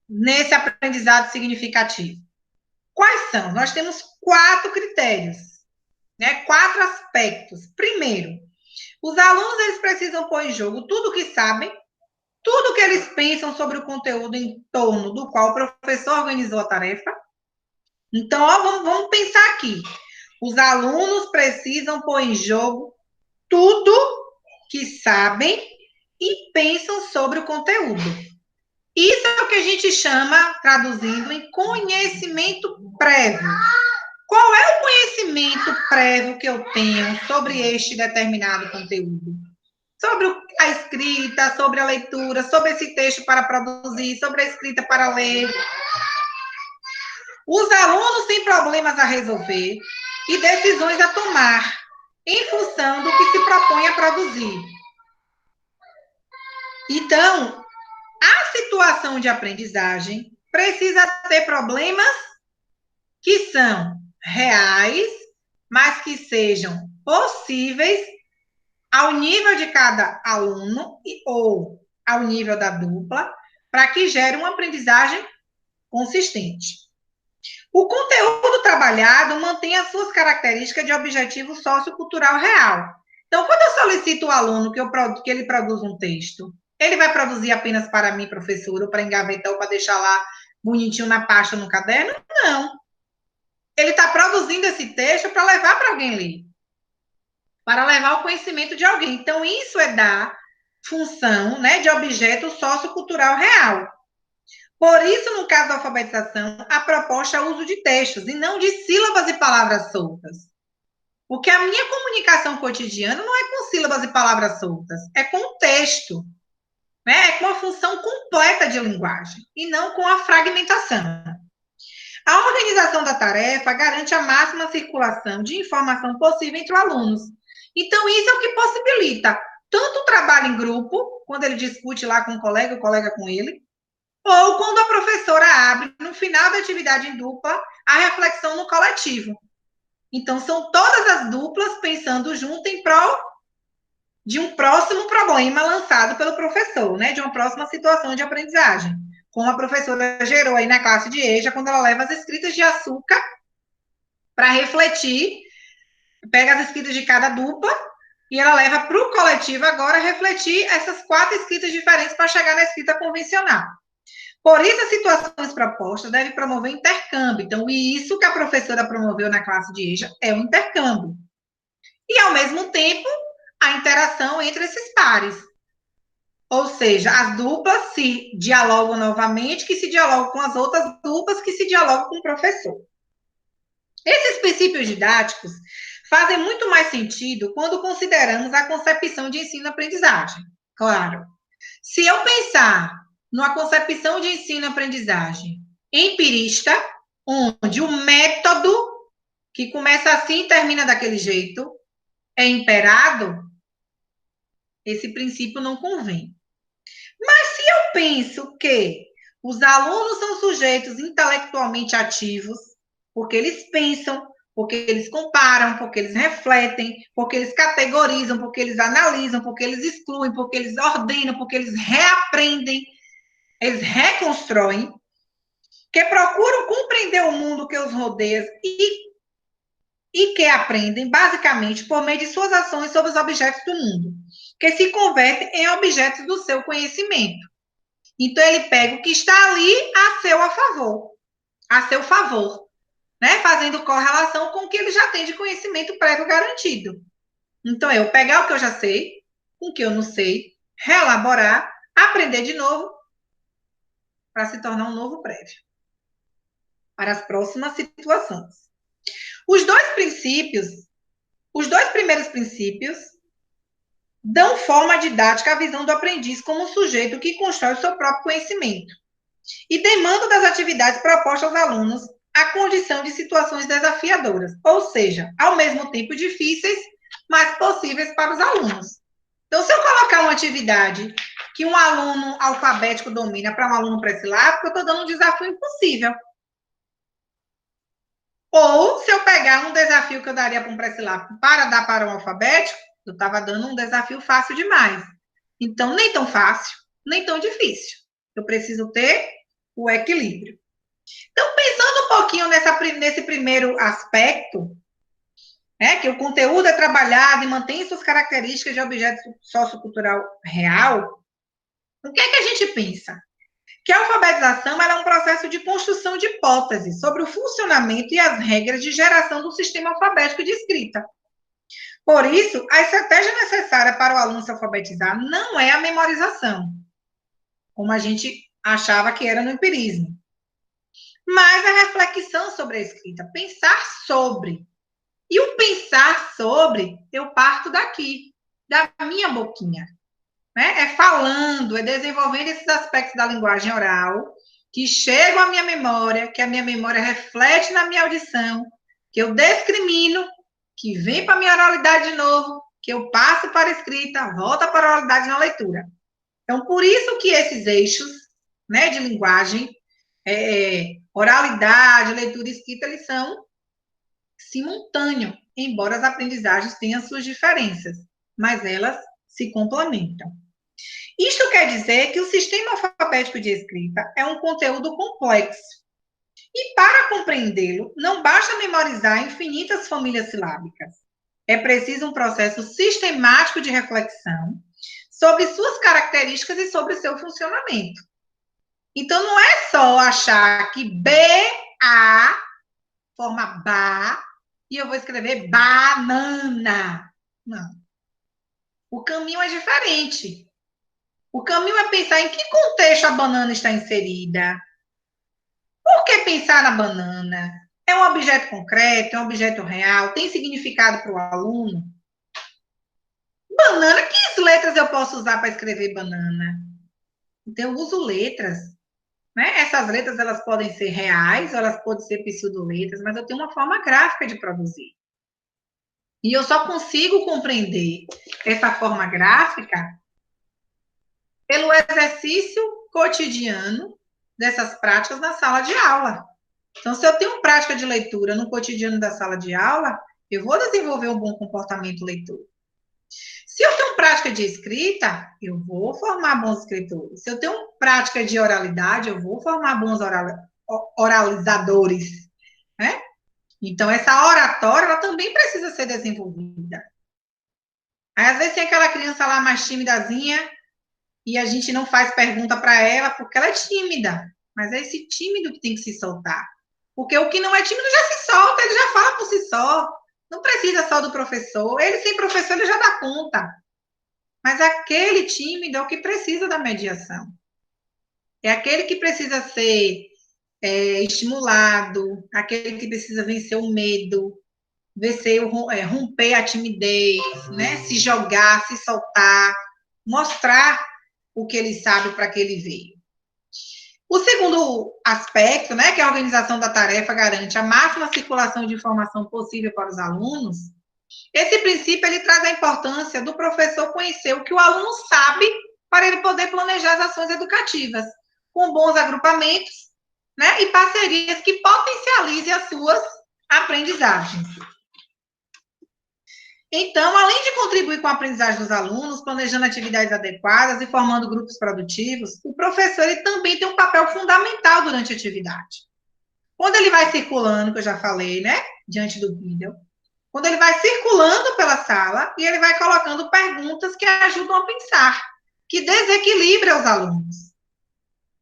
nesse aprendizado significativo. Quais são? Nós temos 4 critérios, né? 4 aspectos. Primeiro, os alunos eles precisam pôr em jogo tudo o que sabem, tudo o que eles pensam sobre o conteúdo em torno do qual o professor organizou a tarefa. Então, vamos pensar aqui. Os alunos precisam pôr em jogo tudo que sabem e pensam sobre o conteúdo. Isso é o que a gente chama, traduzindo, em conhecimento prévio. Qual é o conhecimento prévio que eu tenho sobre este determinado conteúdo? Sobre a escrita, sobre a leitura, sobre esse texto para produzir, sobre a escrita para ler. Os alunos têm problemas a resolver e decisões a tomar em função do que se propõe a produzir. Então, a situação de aprendizagem precisa ter problemas que são reais, mas que sejam possíveis ao nível de cada aluno ou ao nível da dupla, para que gere uma aprendizagem consistente. O conteúdo trabalhado mantém as suas características de objetivo sociocultural real. Então, quando eu solicito ao aluno que ele produza um texto, ele vai produzir apenas para mim, professora, ou para engavetar, ou para deixar lá bonitinho na pasta no caderno? Não. Ele está produzindo esse texto para levar para alguém ler, para levar o conhecimento de alguém. Então, isso é da função, né, de objeto sociocultural real. Por isso, no caso da alfabetização, a proposta é o uso de textos e não de sílabas e palavras soltas. Porque a minha comunicação cotidiana não é com sílabas e palavras soltas, é com texto, né? É com a função completa de linguagem e não com a fragmentação. A organização da tarefa garante a máxima circulação de informação possível entre os alunos. Então, isso é o que possibilita tanto o trabalho em grupo, quando ele discute lá com o colega com ele, ou quando a professora abre, no final da atividade em dupla, a reflexão no coletivo. Então, são todas as duplas pensando junto em prol de um próximo problema lançado pelo professor, né? De uma próxima situação de aprendizagem. Como a professora gerou aí na classe de EJA, quando ela leva as escritas de açúcar para refletir, pega as escritas de cada dupla e ela leva para o coletivo agora refletir essas 4 escritas diferentes para chegar na escrita convencional. Por isso, as situações propostas devem promover intercâmbio. Então, isso que a professora promoveu na classe de EJA é o intercâmbio. E, ao mesmo tempo, a interação entre esses pares. Ou seja, as duplas se dialogam novamente, que se dialogam com as outras duplas, que se dialogam com o professor. Esses princípios didáticos fazem muito mais sentido quando consideramos a concepção de ensino-aprendizagem. Claro, se eu pensar numa concepção de ensino-aprendizagem empirista, onde o método, que começa assim e termina daquele jeito, é imperado, esse princípio não convém. Mas se eu penso que os alunos são sujeitos intelectualmente ativos, porque eles pensam, porque eles comparam, porque eles refletem, porque eles categorizam, porque eles analisam, porque eles excluem, porque eles ordenam, porque eles reaprendem, eles reconstroem, que procuram compreender o mundo que os rodeia e que aprendem, basicamente, por meio de suas ações sobre os objetos do mundo, que se convertem em objetos do seu conhecimento. Então, ele pega o que está ali a seu favor, né? Fazendo correlação com o que ele já tem de conhecimento prévio garantido. Então, eu pegar o que eu já sei, com o que eu não sei, reelaborar, aprender de novo, para se tornar um novo prévio, para as próximas situações. Os dois primeiros princípios, dão forma didática à visão do aprendiz como um sujeito que constrói o seu próprio conhecimento e demanda das atividades propostas aos alunos a condição de situações desafiadoras, ou seja, ao mesmo tempo difíceis, mas possíveis para os alunos. Então, se eu colocar uma atividade que um aluno alfabético domina para um aluno pré-silábico, eu estou dando um desafio impossível. Ou, se eu pegar um desafio que eu daria para um pré-silábico para dar para um alfabético, eu estava dando um desafio fácil demais. Então, nem tão fácil, nem tão difícil. Eu preciso ter o equilíbrio. Então, pensando um pouquinho nesse primeiro aspecto, né, que o conteúdo é trabalhado e mantém suas características de objeto sociocultural real, o que é que a gente pensa? Que a alfabetização é um processo de construção de hipóteses sobre o funcionamento e as regras de geração do sistema alfabético de escrita. Por isso, a estratégia necessária para o aluno se alfabetizar não é a memorização, como a gente achava que era no empirismo, mas a reflexão sobre a escrita, pensar sobre. E o pensar sobre, eu parto daqui, da minha boquinha. Né? É falando, é desenvolvendo esses aspectos da linguagem oral, que chegam à minha memória, que a minha memória reflete na minha audição, que eu discrimino, que vem para a minha oralidade de novo, que eu passo para a escrita, volta para a oralidade na leitura. Então, por isso que esses eixos, né, de linguagem, oralidade, leitura e escrita, eles são simultâneos, embora as aprendizagens tenham suas diferenças, mas elas se complementam. Isto quer dizer que o sistema alfabético de escrita é um conteúdo complexo. E para compreendê-lo, não basta memorizar infinitas famílias silábicas. É preciso um processo sistemático de reflexão sobre suas características e sobre seu funcionamento. Então, não é só achar que B-A forma ba e eu vou escrever banana. Não. O caminho é diferente. O caminho é pensar em que contexto a banana está inserida. Por que pensar na banana? É um objeto concreto, é um objeto real, tem significado para o aluno? Banana, que letras eu posso usar para escrever banana? Então, eu uso letras. Né? Essas letras, elas podem ser reais, ou elas podem ser pseudoletras, mas eu tenho uma forma gráfica de produzir. E eu só consigo compreender essa forma gráfica pelo exercício cotidiano dessas práticas na sala de aula. Então, se eu tenho prática de leitura no cotidiano da sala de aula, eu vou desenvolver um bom comportamento leitor. Se eu tenho prática de escrita, eu vou formar bons escritores. Se eu tenho prática de oralidade, eu vou formar bons oralizadores, né? Então, essa oratória, ela também precisa ser desenvolvida. Aí, às vezes, tem aquela criança lá mais timidazinha, e a gente não faz pergunta para ela porque ela é tímida. Mas é esse tímido que tem que se soltar. Porque o que não é tímido já se solta, ele já fala por si só. Não precisa só do professor. Ele, sem professor, ele já dá conta. Mas aquele tímido é o que precisa da mediação. É aquele que precisa ser estimulado, aquele que precisa vencer o medo, romper a timidez, né? Se jogar, se soltar, mostrar o que ele sabe para que ele veio. O segundo aspecto, né, que a organização da tarefa garante a máxima circulação de informação possível para os alunos, esse princípio ele traz a importância do professor conhecer o que o aluno sabe para ele poder planejar as ações educativas, com bons agrupamentos né? E parcerias que potencializem as suas aprendizagens. Então, além de contribuir com a aprendizagem dos alunos, planejando atividades adequadas e formando grupos produtivos, o professor ele também tem um papel fundamental durante a atividade. Quando ele vai circulando, que eu já falei, né, diante do vídeo, quando ele vai circulando pela sala e ele vai colocando perguntas que ajudam a pensar, que desequilibram os alunos.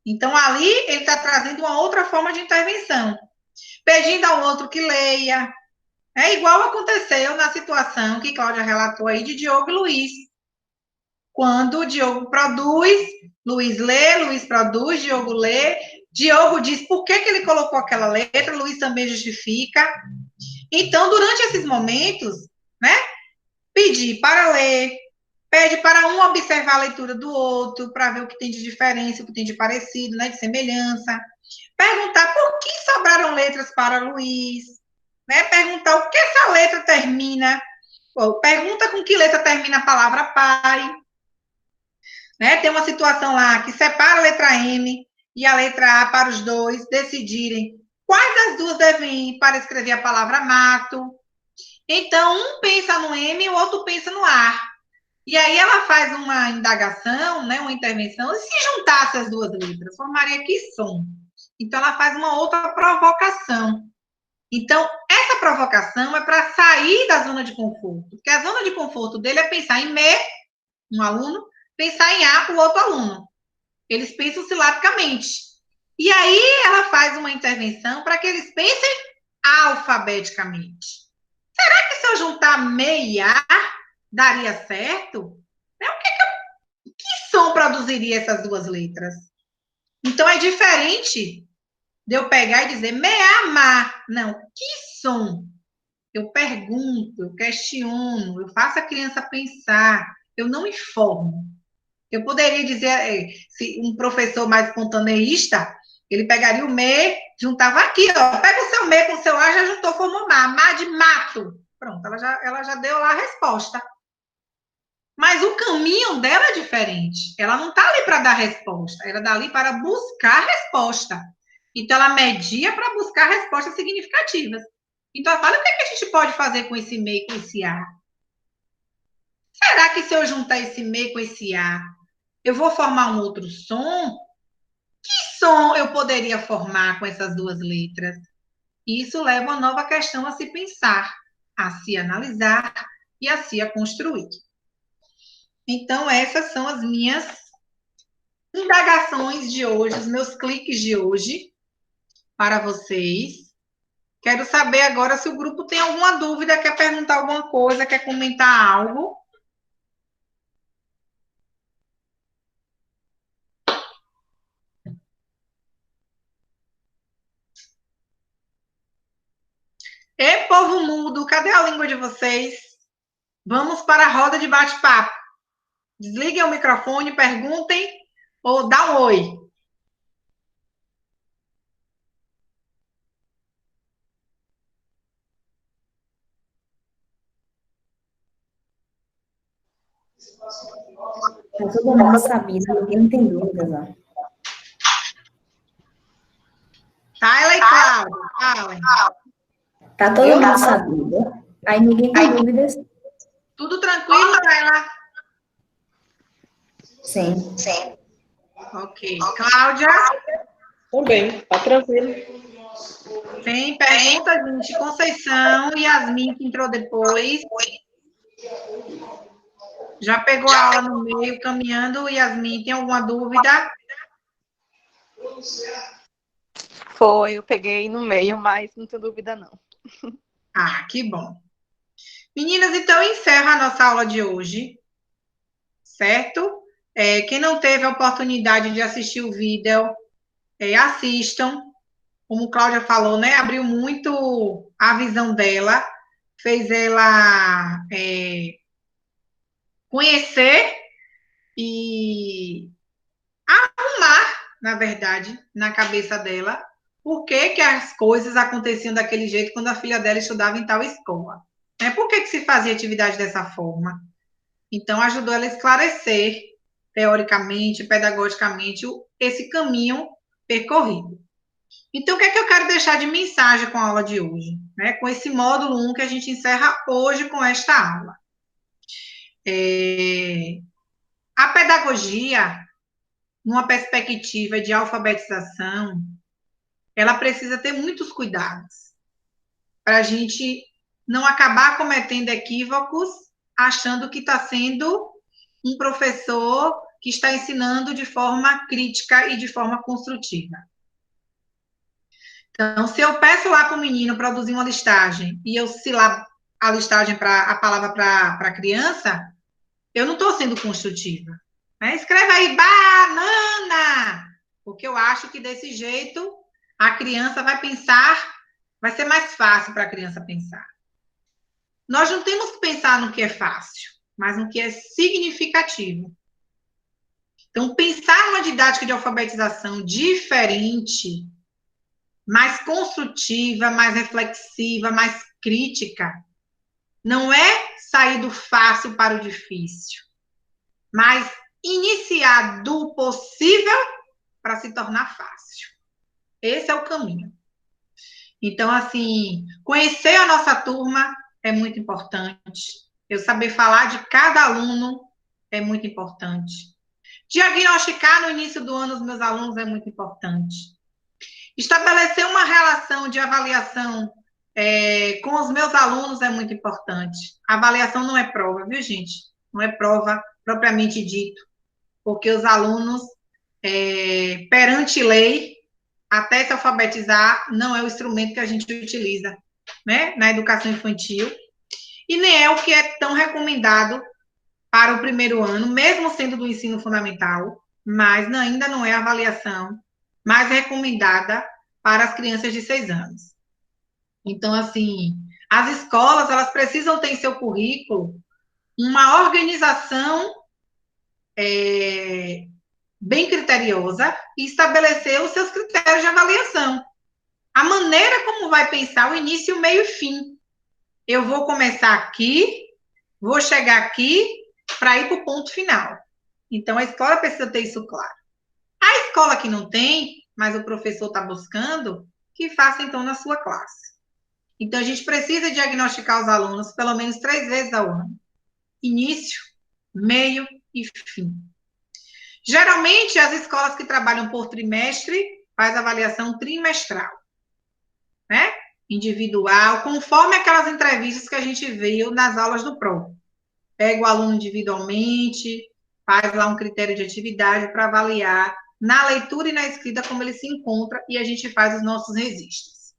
Então, ali, ele está trazendo uma outra forma de intervenção, pedindo ao outro que leia. É igual aconteceu na situação que Cláudia relatou aí de Diogo e Luiz. Quando o Diogo produz, Luiz lê, Luiz produz, Diogo lê, Diogo diz por que ele colocou aquela letra, Luiz também justifica. Então, durante esses momentos, né, pedir para ler, pede para um observar a leitura do outro, para ver o que tem de diferença, o que tem de parecido, né, de semelhança. Perguntar por que sobraram letras para Luiz, né? Perguntar o que essa letra termina, ou pergunta com que letra termina a palavra pai. Né? Tem uma situação lá que separa a letra M e a letra A para os dois decidirem quais das duas devem ir para escrever a palavra mato. Então, um pensa no M e o outro pensa no A. E aí ela faz uma indagação, né, uma intervenção, e se juntasse as duas letras, formaria que som. Então, ela faz uma outra provocação. Então, essa provocação é para sair da zona de conforto, porque a zona de conforto dele é pensar em me, um aluno, pensar em A, o outro aluno. Eles pensam silabicamente. E aí ela faz uma intervenção para que eles pensem alfabeticamente. Será que se eu juntar me e A, daria certo? Que som produziria essas duas letras? Então, é diferente de eu pegar e dizer me-amar. Não, que som? Eu pergunto, eu questiono, eu faço a criança pensar, eu não informo. Eu poderia dizer, se um professor mais espontaneísta, ele pegaria o me, juntava aqui, ó, pega o seu me com o seu A, já juntou, formou má de mato. Pronto, ela já deu lá a resposta. Mas o caminho dela é diferente. Ela não está ali para dar resposta, ela está ali para buscar resposta. Então, ela media para buscar respostas significativas. Então, ela fala, o que, é que a gente pode fazer com esse me e com esse A? Será que se eu juntar esse me com esse A, eu vou formar um outro som? Que som eu poderia formar com essas duas letras? Isso leva uma nova questão a se pensar, a se analisar e a se construir. Então, essas são as minhas indagações de hoje, os meus cliques de hoje para vocês. Quero saber agora se o grupo tem alguma dúvida, quer perguntar alguma coisa, quer comentar algo. E povo mudo, cadê a língua de vocês? Vamos para a roda de bate-papo. Desliguem o microfone, perguntem ou dá um oi. Tá todo mundo sabido, ninguém tem dúvidas, ó. Tayla e Cláudia, falem. Tá todo mundo sabido. Aí ninguém tem dúvidas. Tudo tranquilo, Tayla? Sim. Ok. Cláudia? Também, tá tranquilo. Tem pergunta, gente. Conceição, Yasmin, que entrou depois. Já pegou a aula no meio, caminhando. Yasmin, tem alguma dúvida? Foi, eu peguei no meio, mas não tenho dúvida, não. Ah, que bom. Meninas, então encerro a nossa aula de hoje, certo? Quem não teve a oportunidade de assistir o vídeo, assistam. Como Cláudia falou, né? Abriu muito a visão dela, fez ela conhecer e arrumar, na verdade, na cabeça dela, por que, que as coisas aconteciam daquele jeito quando a filha dela estudava em tal escola. Por que, que se fazia atividade dessa forma? Então, ajudou ela a esclarecer, teoricamente, pedagogicamente, esse caminho percorrido. Então, o que é que eu quero deixar de mensagem com a aula de hoje? Né? Com esse módulo 1 que a gente encerra hoje com esta aula. A pedagogia, numa perspectiva de alfabetização, ela precisa ter muitos cuidados para a gente não acabar cometendo equívocos achando que está sendo um professor que está ensinando de forma crítica e de forma construtiva. Então, se eu peço lá para o menino produzir uma listagem e eu lá a listagem a palavra para a criança, eu não estou sendo construtiva. Né? Escreve aí banana, porque eu acho que desse jeito a criança vai pensar, vai ser mais fácil para a criança pensar. Nós não temos que pensar no que é fácil, mas no que é significativo. Então, pensar numa didática de alfabetização diferente, mais construtiva, mais reflexiva, mais crítica, não é sair do fácil para o difícil, mas iniciar do possível para se tornar fácil. Esse é o caminho. Então, assim, conhecer a nossa turma é muito importante. Eu saber falar de cada aluno é muito importante. Diagnosticar no início do ano os meus alunos é muito importante. Estabelecer uma relação de avaliação com os meus alunos é muito importante. A avaliação não é prova, viu, gente? Não é prova propriamente dito, porque os alunos, perante lei, até se alfabetizar, não é o instrumento que a gente utiliza, né, na educação infantil, e nem é o que é tão recomendado para o primeiro ano, mesmo sendo do ensino fundamental, mas ainda não é a avaliação mais recomendada para as crianças de 6 anos. Então, assim, as escolas, elas precisam ter em seu currículo uma organização bem criteriosa e estabelecer os seus critérios de avaliação. A maneira como vai pensar o início, o meio e fim. Eu vou começar aqui, vou chegar aqui para ir para o ponto final. Então, a escola precisa ter isso claro. A escola que não tem, mas o professor está buscando, que faça, então, na sua classe. Então, a gente precisa diagnosticar os alunos pelo menos 3 vezes ao ano. Início, meio e fim. Geralmente, as escolas que trabalham por trimestre faz avaliação trimestral, né? Individual, conforme aquelas entrevistas que a gente viu nas aulas do PRO. Pega o aluno individualmente, faz lá um critério de atividade para avaliar na leitura e na escrita como ele se encontra e a gente faz os nossos registros.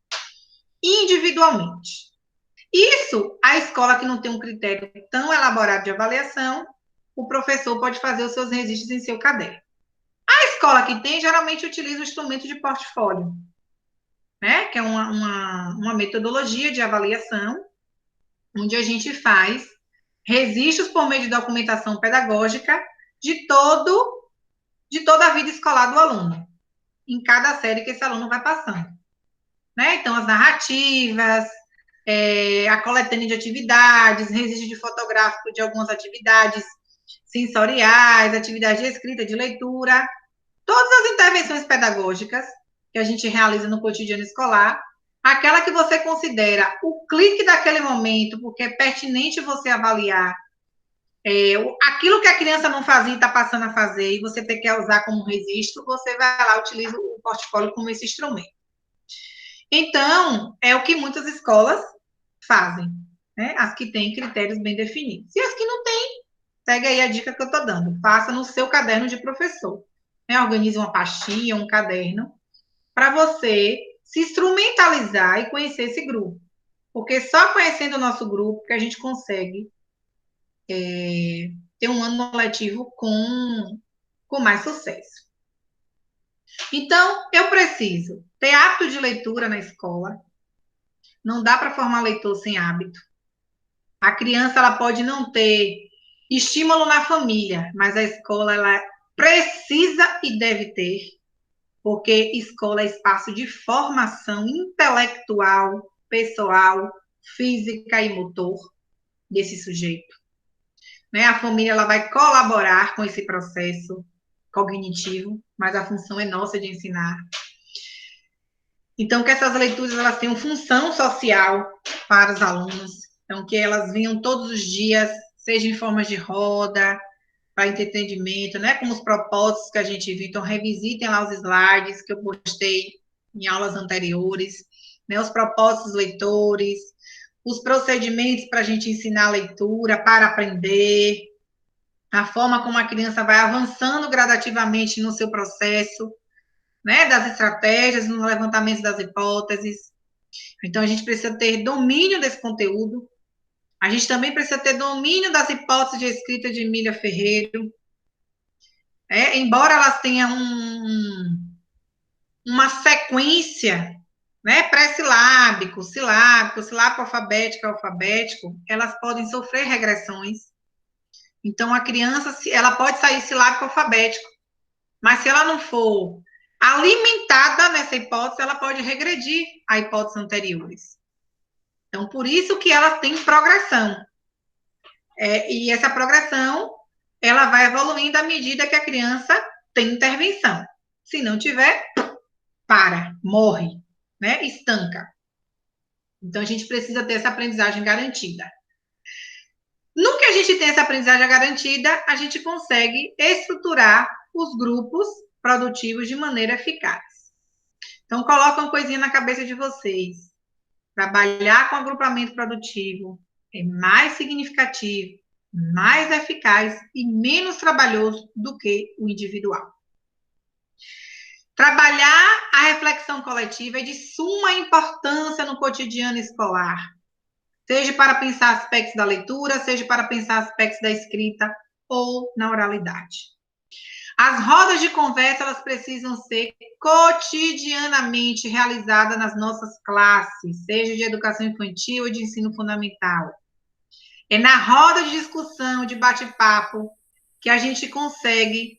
Individualmente. Isso, a escola que não tem um critério tão elaborado de avaliação, o professor pode fazer os seus registros em seu caderno. A escola que tem, geralmente utiliza o instrumento de portfólio, né? Que é uma metodologia de avaliação, onde a gente faz registros por meio de documentação pedagógica de toda a vida escolar do aluno, em cada série que esse aluno vai passando. Né? Então, as narrativas, a coletânea de atividades, registro de fotográfico de algumas atividades sensoriais, atividade de escrita, de leitura, todas as intervenções pedagógicas que a gente realiza no cotidiano escolar, aquela que você considera o clique daquele momento, porque é pertinente você avaliar aquilo que a criança não fazia e está passando a fazer, e você quer usar como registro, você vai lá, utiliza o portfólio como esse instrumento. Então, é o que muitas escolas fazem, né? As que têm critérios bem definidos. E as que não têm, segue aí a dica que eu estou dando. Faça no seu caderno de professor. Né? Organize uma pastinha, um caderno, para você se instrumentalizar e conhecer esse grupo. Porque só conhecendo o nosso grupo que a gente consegue ter um ano letivo com mais sucesso. Então, eu preciso ter hábito de leitura na escola. Não dá para formar leitor sem hábito. A criança ela pode não ter estímulo na família, mas a escola ela precisa e deve ter, porque escola é espaço de formação intelectual, pessoal, física e motor desse sujeito. Né? A família ela vai colaborar com esse processo cognitivo, mas a função é nossa de ensinar. Então, que essas leituras elas tenham função social para os alunos. Então, que elas venham todos os dias, seja em formas de roda, para entretenimento, né? Como os propósitos que a gente viu. Então, revisitem lá os slides que eu postei em aulas anteriores, né? Os propósitos leitores, os procedimentos para a gente ensinar a leitura, para aprender, a forma como a criança vai avançando gradativamente no seu processo, né? Das estratégias, no levantamento das hipóteses. Então, a gente precisa ter domínio desse conteúdo. A gente também precisa ter domínio das hipóteses de escrita de Emília Ferreiro. Embora elas tenham uma sequência, né, pré-silábico, silábico, silábico alfabético, alfabético, elas podem sofrer regressões. Então, a criança, ela pode sair silábico alfabético, mas se ela não for alimentada nessa hipótese, ela pode regredir a hipóteses anteriores. Então, por isso que ela tem progressão. E essa progressão, ela vai evoluindo à medida que a criança tem intervenção. Se não tiver, morre, né? Estanca. Então, a gente precisa ter essa aprendizagem garantida. No que a gente tem essa aprendizagem garantida, a gente consegue estruturar os grupos produtivos de maneira eficaz. Então, coloca uma coisinha na cabeça de vocês. Trabalhar com agrupamento produtivo é mais significativo, mais eficaz e menos trabalhoso do que o individual. Trabalhar a reflexão coletiva é de suma importância no cotidiano escolar, seja para pensar aspectos da leitura, seja para pensar aspectos da escrita ou na oralidade. As rodas de conversa, elas precisam ser cotidianamente realizadas nas nossas classes, seja de educação infantil ou de ensino fundamental. É na roda de discussão, de bate-papo, que a gente consegue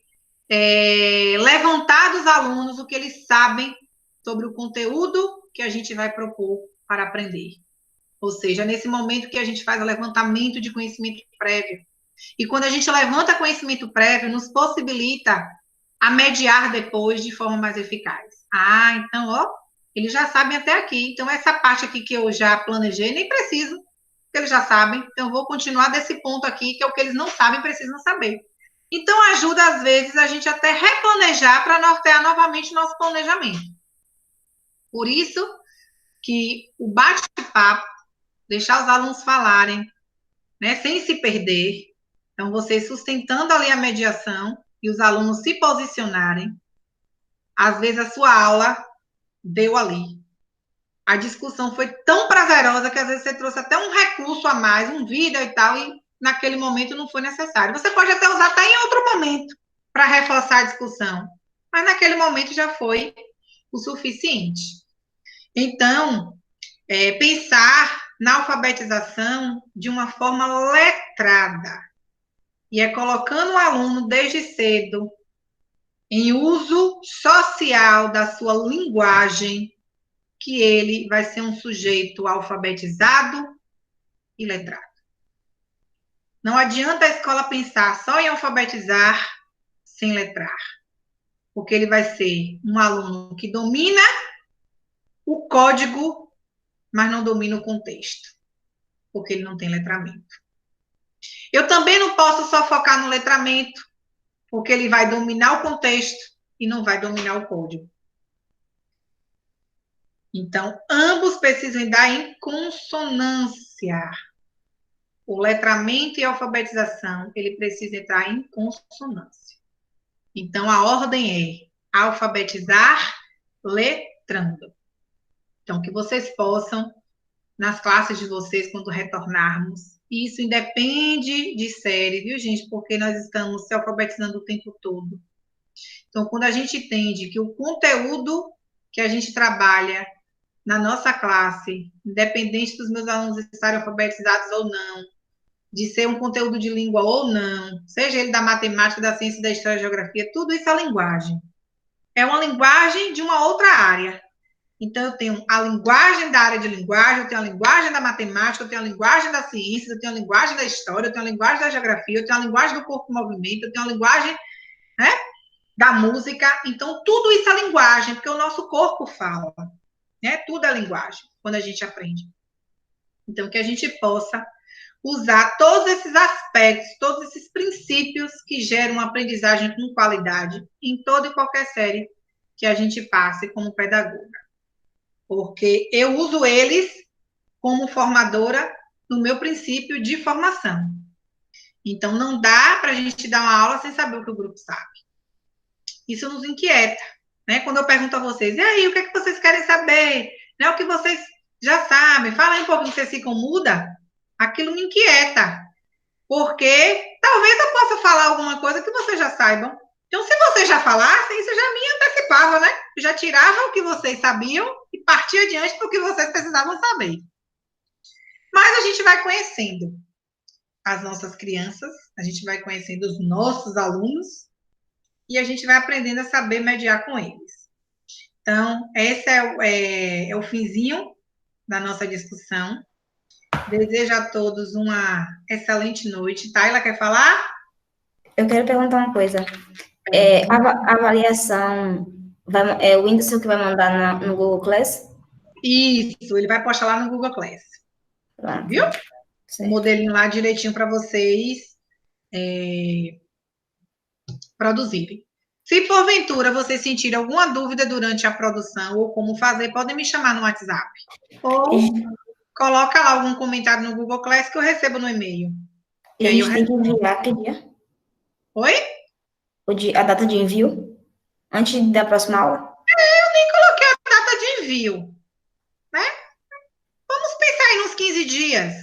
levantar dos alunos o que eles sabem sobre o conteúdo que a gente vai propor para aprender. Ou seja, nesse momento que a gente faz o levantamento de conhecimento prévio. E quando a gente levanta conhecimento prévio, nos possibilita a mediar depois de forma mais eficaz. Então, eles já sabem até aqui. Então, essa parte aqui que eu já planejei, nem preciso, porque eles já sabem. Então, eu vou continuar desse ponto aqui, que é o que eles não sabem, precisam saber. Então, ajuda, às vezes, a gente até replanejar para nortear novamente o nosso planejamento. Por isso que o bate-papo, deixar os alunos falarem, né, sem se perder. Então, vocês sustentando ali a mediação e os alunos se posicionarem. Às vezes, a sua aula deu ali. A discussão foi tão prazerosa que, às vezes, você trouxe até um recurso a mais, um vídeo e tal, e naquele momento não foi necessário. Você pode até usar até em outro momento para reforçar a discussão, mas naquele momento já foi o suficiente. Então, pensar na alfabetização de uma forma letrada. E é colocando o aluno desde cedo em uso social da sua linguagem que ele vai ser um sujeito alfabetizado e letrado. Não adianta a escola pensar só em alfabetizar sem letrar, porque ele vai ser um aluno que domina o código, mas não domina o contexto, porque ele não tem letramento. Eu também não posso só focar no letramento, porque ele vai dominar o contexto e não vai dominar o código. Então, ambos precisam andar em consonância. O letramento e a alfabetização, ele precisa entrar em consonância. Então, a ordem é alfabetizar letrando. Então, que vocês possam, nas classes de vocês, quando retornarmos, isso independe de série, viu, gente? Porque nós estamos se alfabetizando o tempo todo. Então, quando a gente entende que o conteúdo que a gente trabalha na nossa classe, independente dos meus alunos estarem alfabetizados ou não, de ser um conteúdo de língua ou não, seja ele da matemática, da ciência, da história, da geografia, tudo isso é linguagem. É uma linguagem de uma outra área. Então, eu tenho a linguagem da área de linguagem, eu tenho a linguagem da matemática, eu tenho a linguagem da ciência, eu tenho a linguagem da história, eu tenho a linguagem da geografia, eu tenho a linguagem do corpo em movimento, eu tenho a linguagem, né, da música. Então, tudo isso é linguagem, porque o nosso corpo fala. né? Tudo é linguagem, quando a gente aprende. Então, que a gente possa usar todos esses aspectos, todos esses princípios que geram uma aprendizagem com qualidade em toda e qualquer série que a gente passe como pedagoga. Porque eu uso eles como formadora no meu princípio de formação. Então, não dá para a gente dar uma aula sem saber o que o grupo sabe. Isso nos inquieta, né? Quando eu pergunto a vocês, e aí, o que é que vocês querem saber? Né? O que vocês já sabem? Fala aí um pouquinho, vocês ficam muda. Aquilo me inquieta, porque talvez eu possa falar alguma coisa que vocês já saibam. Então, se vocês já falassem, isso já me antecipava, né? Já tirava o que vocês sabiam e partia adiante do que vocês precisavam saber. Mas a gente vai conhecendo as nossas crianças, a gente vai conhecendo os nossos alunos e a gente vai aprendendo a saber mediar com eles. Então, esse é o finzinho da nossa discussão. Desejo a todos uma excelente noite. Tayla, quer falar? Eu quero perguntar uma coisa. A avaliação, o Whindersson que vai mandar no Google Class? Isso, ele vai postar lá no Google Class. Pronto. Viu? Certo. O modelinho lá direitinho para vocês produzirem. Se porventura vocês sentirem alguma dúvida durante a produção ou como fazer, podem me chamar no WhatsApp. Ou coloca lá algum comentário no Google Class que eu recebo no e-mail. E a gente tem que enviar que dia? Oi? A data de envio? Antes da próxima aula? Eu nem coloquei a data de envio, né? Vamos pensar aí nos 15 dias,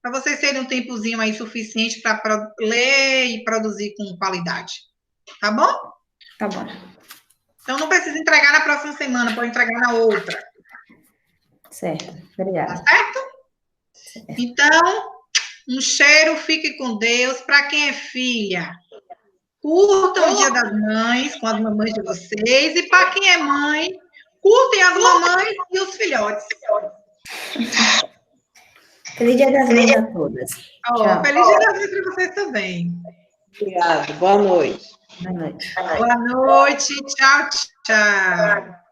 para vocês terem um tempozinho aí suficiente para ler e produzir com qualidade. Tá bom? Tá bom. Então não precisa entregar na próxima semana, pode entregar na outra. Certo, obrigada. Tá certo? Então, um cheiro, fique com Deus. Para quem é filha, curtam o Dia das Mães com as mamães de vocês. E para quem é mãe, curtem as mamães e os filhotes. Feliz Dia das Mães a todas. Tchau. Feliz Dia das Mães para vocês também. Obrigada. Boa noite. Boa noite. Boa noite. Tchau, tchau.